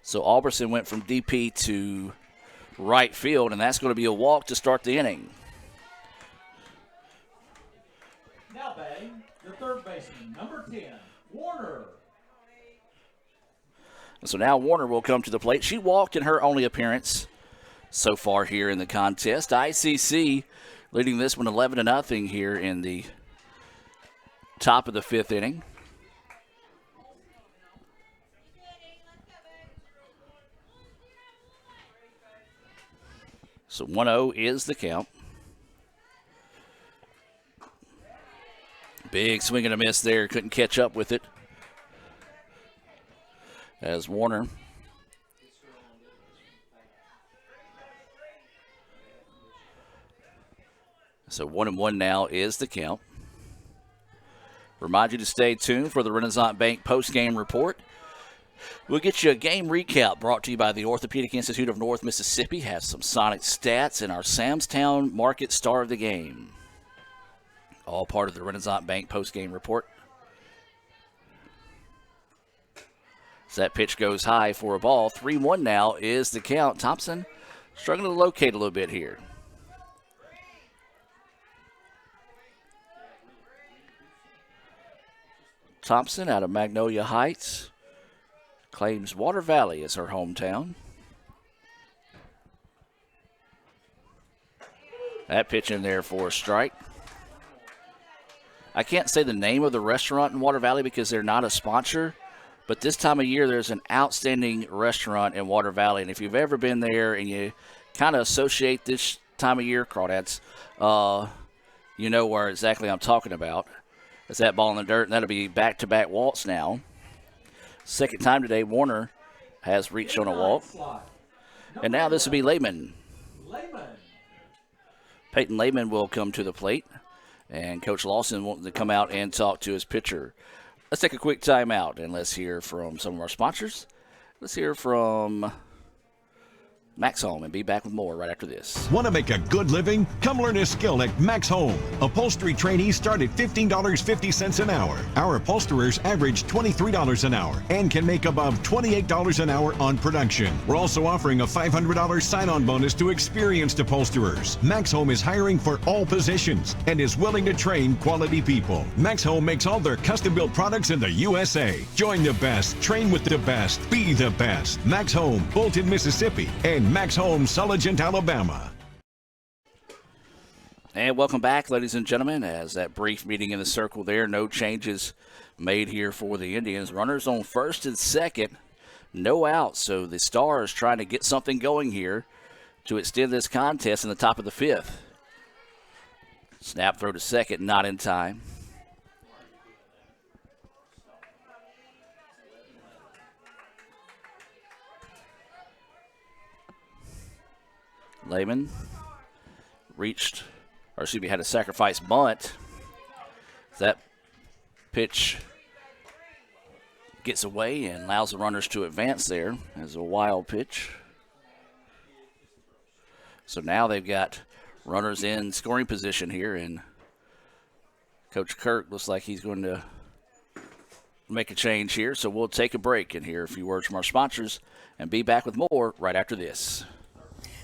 So Alberson went from DP to right field, and that's going to be a walk to start the inning. Now batting, the third baseman, number 10, Warner. So now Warner will come to the plate. She walked in her only appearance so far here in the contest. ICC leading this one 11-0 here in the top of the 5th inning. So 1-0 is the count. Big swing and a miss there. Couldn't catch up with it. As Warner so 1-1 now is the count. Remind you to stay tuned for the Renaissance Bank post-game report. We'll get you a game recap brought to you by the Orthopedic Institute of North Mississippi. Have some Sonic stats and our Samstown Market Star of the Game. All part of the Renaissance Bank post-game report. So that pitch goes high for a ball. 3-1 now is the count. Thompson struggling to locate a little bit here. Thompson out of Magnolia Heights claims Water Valley as her hometown. That pitch in there for a strike. I can't say the name of the restaurant in Water Valley because they're not a sponsor, but this time of year there's an outstanding restaurant in Water Valley, and if you've ever been there and you kind of associate this time of year, crawdads, you know where exactly I'm talking about. It's that ball in the dirt, and that'll be back-to-back walks now. Second time today, Warner has reached on a walk. And now this will be Lehman. Peyton Lehman will come to the plate. And Coach Lawson wants to come out and talk to his pitcher. Let's take a quick timeout, and let's hear from some of our sponsors. Let's hear from Max Home and be back with more right after this. Want to make a good living? Come learn a skill at Max Home. Upholstery trainees start at $15.50 an hour. Our upholsterers average $23 an hour and can make above $28 an hour on production. We're also offering a $500 sign-on bonus to experienced upholsterers. Max Home is hiring for all positions and is willing to train quality people. Max Home makes all their custom-built products in the USA. Join the best, train with the best, be the best. Max Home, Bolton, Mississippi, and Max Home, Sulligent, Alabama. And welcome back, ladies and gentlemen, as that brief meeting in the circle there. No changes made here for the Indians. Runners on first and second, no outs. So the Stars trying to get something going here to extend this contest in the top of the fifth. Snap throw to second, not in time. Lehman had a sacrifice bunt. That pitch gets away and allows the runners to advance there as a wild pitch. So now they've got runners in scoring position here, and Coach Kirk looks like he's going to make a change here. So we'll take a break and hear a few words from our sponsors and be back with more right after this.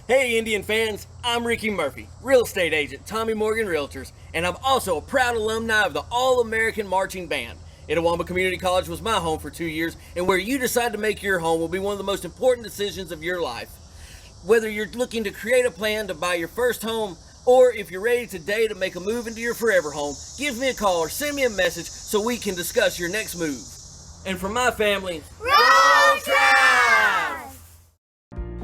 Hey Indian fans, I'm Ricky Murphy, real estate agent, Tommy Morgan Realtors, and I'm also a proud alumni of the All-American Marching Band. Itawamba Community College was my home for 2 years, and where you decide to make your home will be one of the most important decisions of your life. Whether you're looking to create a plan to buy your first home, or if you're ready today to make a move into your forever home, give me a call or send me a message so we can discuss your next move. And for my family, roll Trav!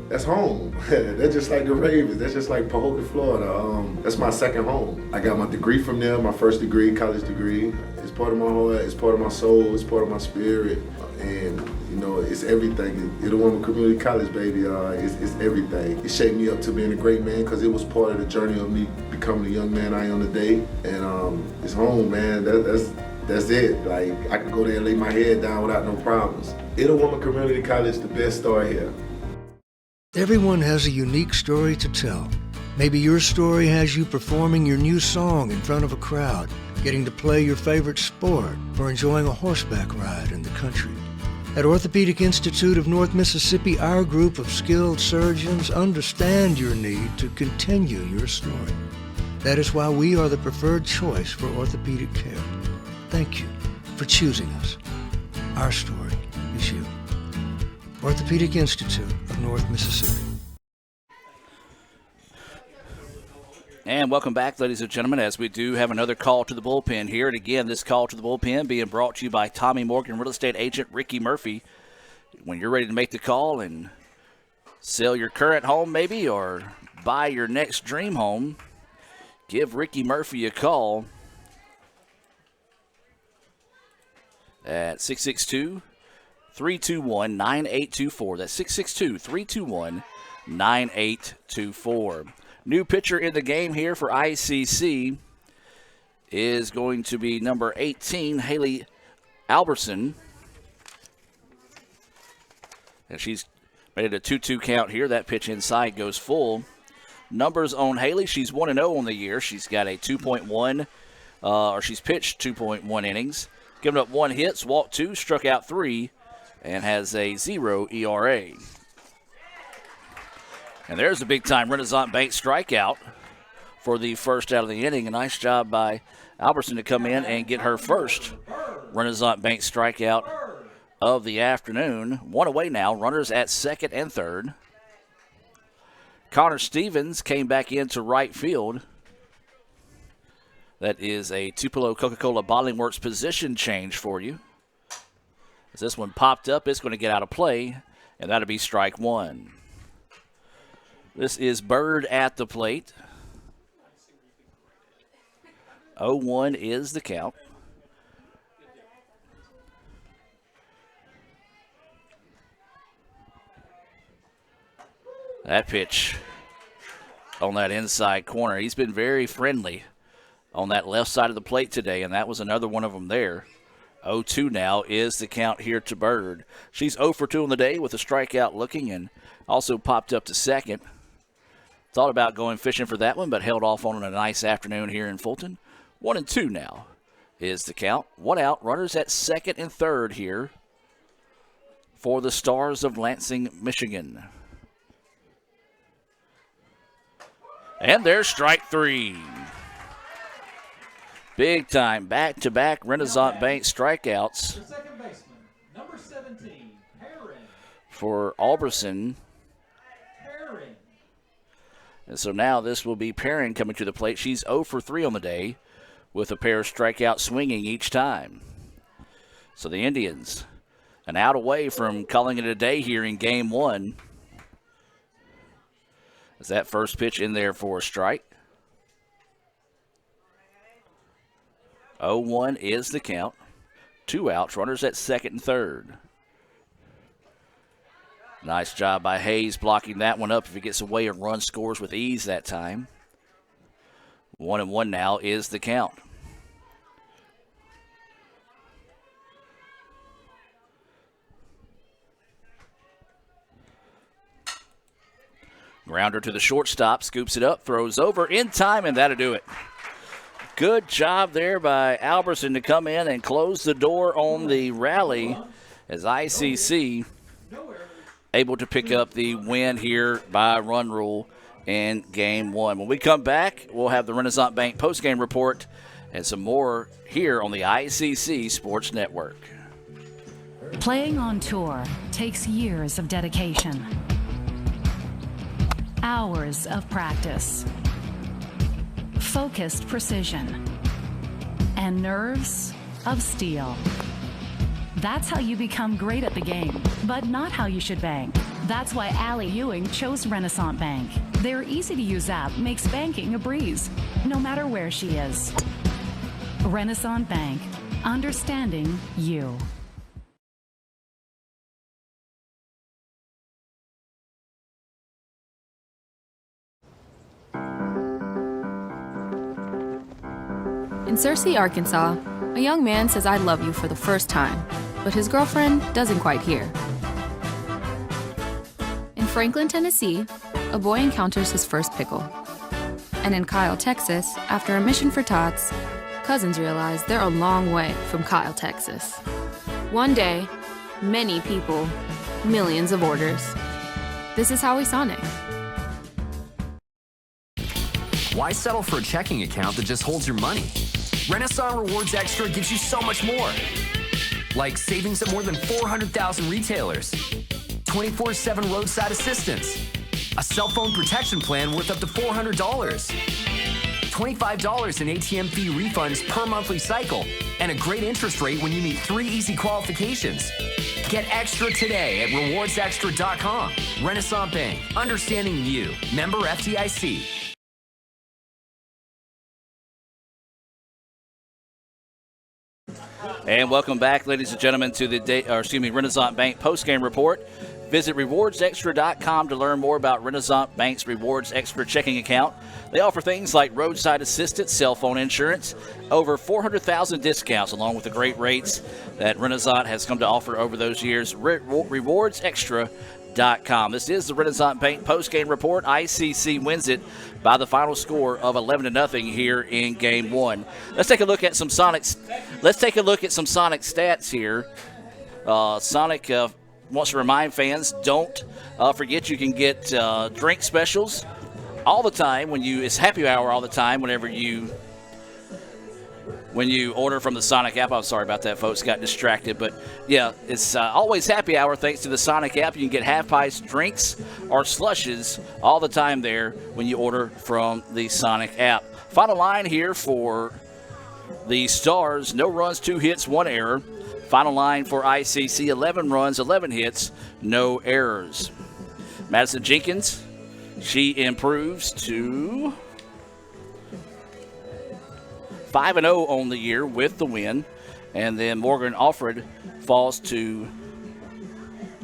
That's home. That's just like the Ravens. That's just like Pahokee, Florida. That's my second home. I got my degree from there, my first degree, college degree. It's part of my heart, it's part of my soul, it's part of my spirit. And, you know, it's everything. Itawamba Community College, baby, it's everything. It shaped me up to being a great man because it was part of the journey of me becoming the young man I am today. And it's home, man. That's it. Like, I could go there and lay my head down without no problems. Itawamba Community College, the best star here. Everyone has a unique story to tell. Maybe your story has you performing your new song in front of a crowd, getting to play your favorite sport, or enjoying a horseback ride in the country. At Orthopedic Institute of North Mississippi, our group of skilled surgeons understand your need to continue your story. That is why we are the preferred choice for orthopedic care. Thank you for choosing us. Our story is you. Orthopedic Institute of North Mississippi. And welcome back, ladies and gentlemen, as we do have another call to the bullpen here. And again, this call to the bullpen being brought to you by Tommy Morgan Real Estate Agent Ricky Murphy. When you're ready to make the call and sell your current home maybe, or buy your next dream home, give Ricky Murphy a call at 662-321-9824. That's 662-321-9824. New pitcher in the game here for ICC is going to be number 18, Haley Albertson. And she's made it a 2-2 count here. That pitch inside goes full. Numbers on Haley, she's 1-0 on the year. She's got a 2.1, she's pitched 2.1 innings. Given up 1 hit, walked 2, struck out 3, and has a 0 ERA. And there's a big-time Renaissance Bank strikeout for the first out of the inning. A nice job by Albertson to come in and get her first Renaissance Bank strikeout of the afternoon. 1 away now, runners at second and third. Connor Stevens came back into right field. That is a Tupelo Coca-Cola Bottling Works position change for you. As this one popped up, it's going to get out of play, and that'll be strike 1. This is Bird at the plate. 0-1 is the count. That pitch on that inside corner. He's been very friendly on that left side of the plate today, and that was another one of them there. 0-2 now is the count here to Bird. She's 0 for 2 on the day with a strikeout looking, and also popped up to second. Thought about going fishing for that one, but held off on a nice afternoon here in Fulton. 1-2 now is the count. 1 out, runners at second and third here for the Stars of Lansing, Michigan. And there's strike 3. Big time, back-to-back Renaissance Bank strikeouts Number 17, for Albertson. And so now this will be Perrin coming to the plate. She's 0 for 3 on the day with a pair of strikeouts swinging each time. So the Indians an out away from calling it a day here in game 1. Is that first pitch in there for a strike? 0-1 is the count. 2 outs, runners at second and third. Nice job by Hayes blocking that one up. If he gets away and run, scores with ease that time. 1-1 now is the count. Grounder to the shortstop, scoops it up, throws over in time, and that'll do it. Good job there by Albertson to come in and close the door on the rally as ICC able to pick up the win here by run rule in game 1. When we come back, we'll have the Renaissance Bank postgame report and some more here on the ICC Sports Network. Playing on tour takes years of dedication, hours of practice, focused precision, and nerves of steel. That's how you become great at the game, but not how you should bank. That's why Allie Ewing chose Renaissance Bank. Their easy-to-use app makes banking a breeze, no matter where she is. Renaissance Bank, understanding you. In Searcy, Arkansas, a young man says I love you for the first time, but his girlfriend doesn't quite hear. In Franklin, Tennessee, a boy encounters his first pickle. And in Kyle, Texas, after a mission for tots, cousins realize they're a long way from Kyle, Texas. One day, many people, millions of orders. This is Howie Sonic. Why settle for a checking account that just holds your money? Renaissance Rewards Extra gives you so much more. Like savings at more than 400,000 retailers, 24/7 roadside assistance, a cell phone protection plan worth up to $400, $25 in ATM fee refunds per monthly cycle, and a great interest rate when you meet 3 easy qualifications. Get extra today at rewardsextra.com. Renaissance Bank, understanding you. Member FDIC. And welcome back, ladies and gentlemen, to the Renaissance Bank postgame report. Visit rewardsextra.com to learn more about Renaissance Bank's Rewards Extra checking account. They offer things like roadside assistance, cell phone insurance, over 400,000 discounts, along with the great rates that Renaissance has come to offer over those years. Rewardsextra.com. This is the Renaissance Bank postgame report. ICC wins it by the final score of 11-0 here in game 1. Let's take a look at some Sonic stats here. Sonic wants to remind fans, don't forget you can get drink specials all the time it's happy hour all the time when you order from the Sonic app. I'm sorry about that, folks. Got distracted. But, yeah, it's always happy hour thanks to the Sonic app. You can get half-price drinks or slushes all the time there when you order from the Sonic app. Final line here for the Stars. No runs, 2 hits, 1 error. Final line for ICC, 11 runs, 11 hits, no errors. Madison Jenkins, she improves to 5-0 on the year with the win. And then Morgan Alfred falls to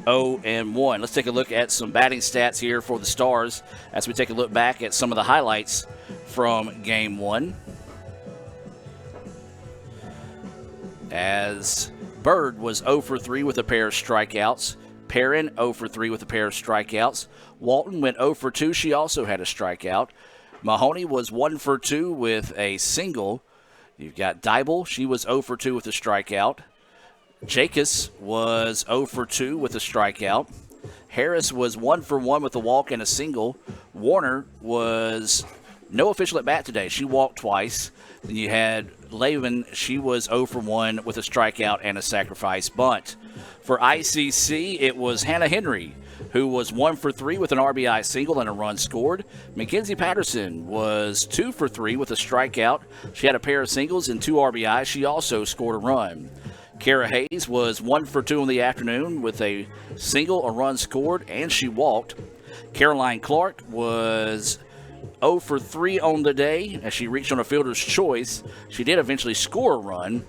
0-1. Let's take a look at some batting stats here for the Stars as we take a look back at some of the highlights from Game 1. As Bird was 0 for 3 with a pair of strikeouts. Perrin 0 for 3 with a pair of strikeouts. Walton went 0 for 2. She also had a strikeout. Mahoney was 1 for 2 with a single. You've got Dybel. She was 0 for 2 with a strikeout. Jacobs was 0 for 2 with a strikeout. Harris was 1 for 1 with a walk and a single. Warner was no official at bat today. She walked twice. Then you had Lavin. She was 0 for 1 with a strikeout and a sacrifice bunt. For ICC, it was Hannah Henry, who was 1 for 3 with an RBI single and a run scored. Mackenzie Patterson was 2 for 3 with a strikeout. She had a pair of singles and 2 RBIs. She also scored a run. Kara Hayes was 1 for 2 in the afternoon with a single, a run scored, and she walked. Caroline Clark was 0 for 3 on the day as she reached on a fielder's choice. She did eventually score a run,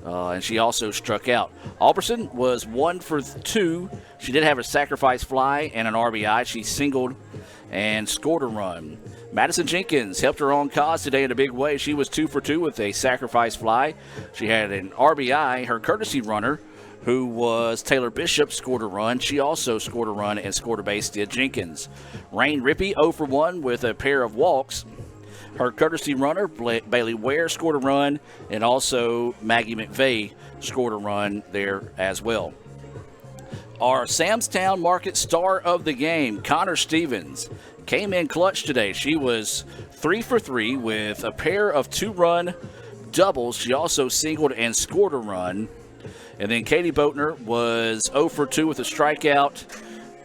and she also struck out. Alberson was 1 for 2. She did have a sacrifice fly and an RBI. She singled and scored a run. Madison Jenkins helped her own cause today in a big way. She was 2 for 2 with a sacrifice fly. She had an RBI. Her courtesy runner, who was Taylor Bishop, scored a run. She also scored a run and scored a base, did Jenkins. Rain Rippey, 0 for 1 with a pair of walks. Her courtesy runner, Bailey Ware, scored a run, and also Maggie McVeigh scored a run there as well. Our Samstown Market star of the game, Connor Stevens, came in clutch today. She was 3 for 3 with a pair of 2-run doubles. She also singled and scored a run. And then Katie Boatner was 0 for 2 with a strikeout.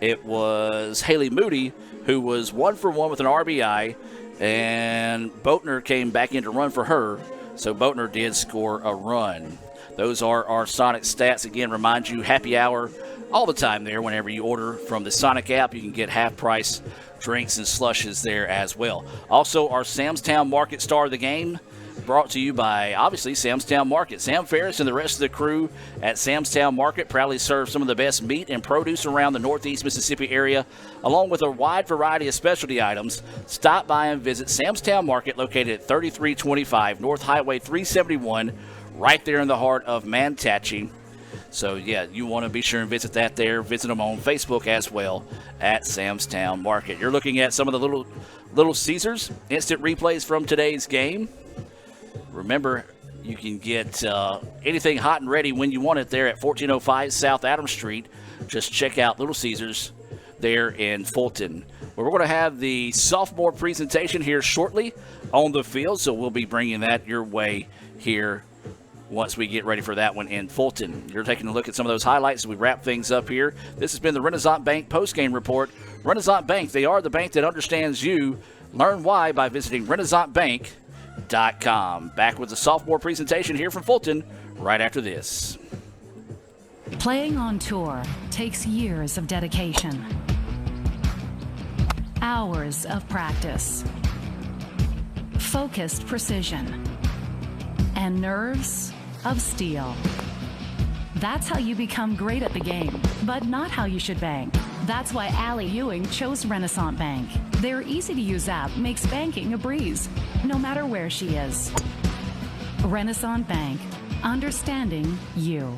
It was Haley Moody, who was 1 for 1 with an RBI, and Boatner came back in to run for her, so Boatner did score a run. Those are our Sonic stats. Again, remind you, happy hour all the time there. Whenever you order from the Sonic app, you can get half-price drinks and slushes there as well. Also, our Samstown Market star of the game, brought to you by, obviously, Samstown Market. Sam Ferris and the rest of the crew at Samstown Market proudly serve some of the best meat and produce around the Northeast Mississippi area, along with a wide variety of specialty items. Stop by and visit Samstown Market, located at 3325 North Highway 371, right there in the heart of Manatee. So, yeah, you want to be sure and visit that there. Visit them on Facebook as well at Samstown Market. You're looking at some of the Little Caesars instant replays from today's game. Remember, you can get anything hot and ready when you want it there at 1405 South Adams Street. Just check out Little Caesars there in Fulton. Well, we're going to have the sophomore presentation here shortly on the field, so we'll be bringing that your way here once we get ready for that one in Fulton. You're taking a look at some of those highlights as we wrap things up here. This has been the Renaissance Bank postgame report. Renaissance Bank, they are the bank that understands you. Learn why by visiting RenaissanceBank.com. Back with the sophomore presentation here from Fulton right after this. Playing on tour takes years of dedication, hours of practice, focused precision, and nerves of steel. That's how you become great at the game, but not how you should bank. That's why Allie Ewing chose Renaissance Bank. Their easy-to-use app makes banking a breeze, no matter where she is. Renaissance Bank, understanding you.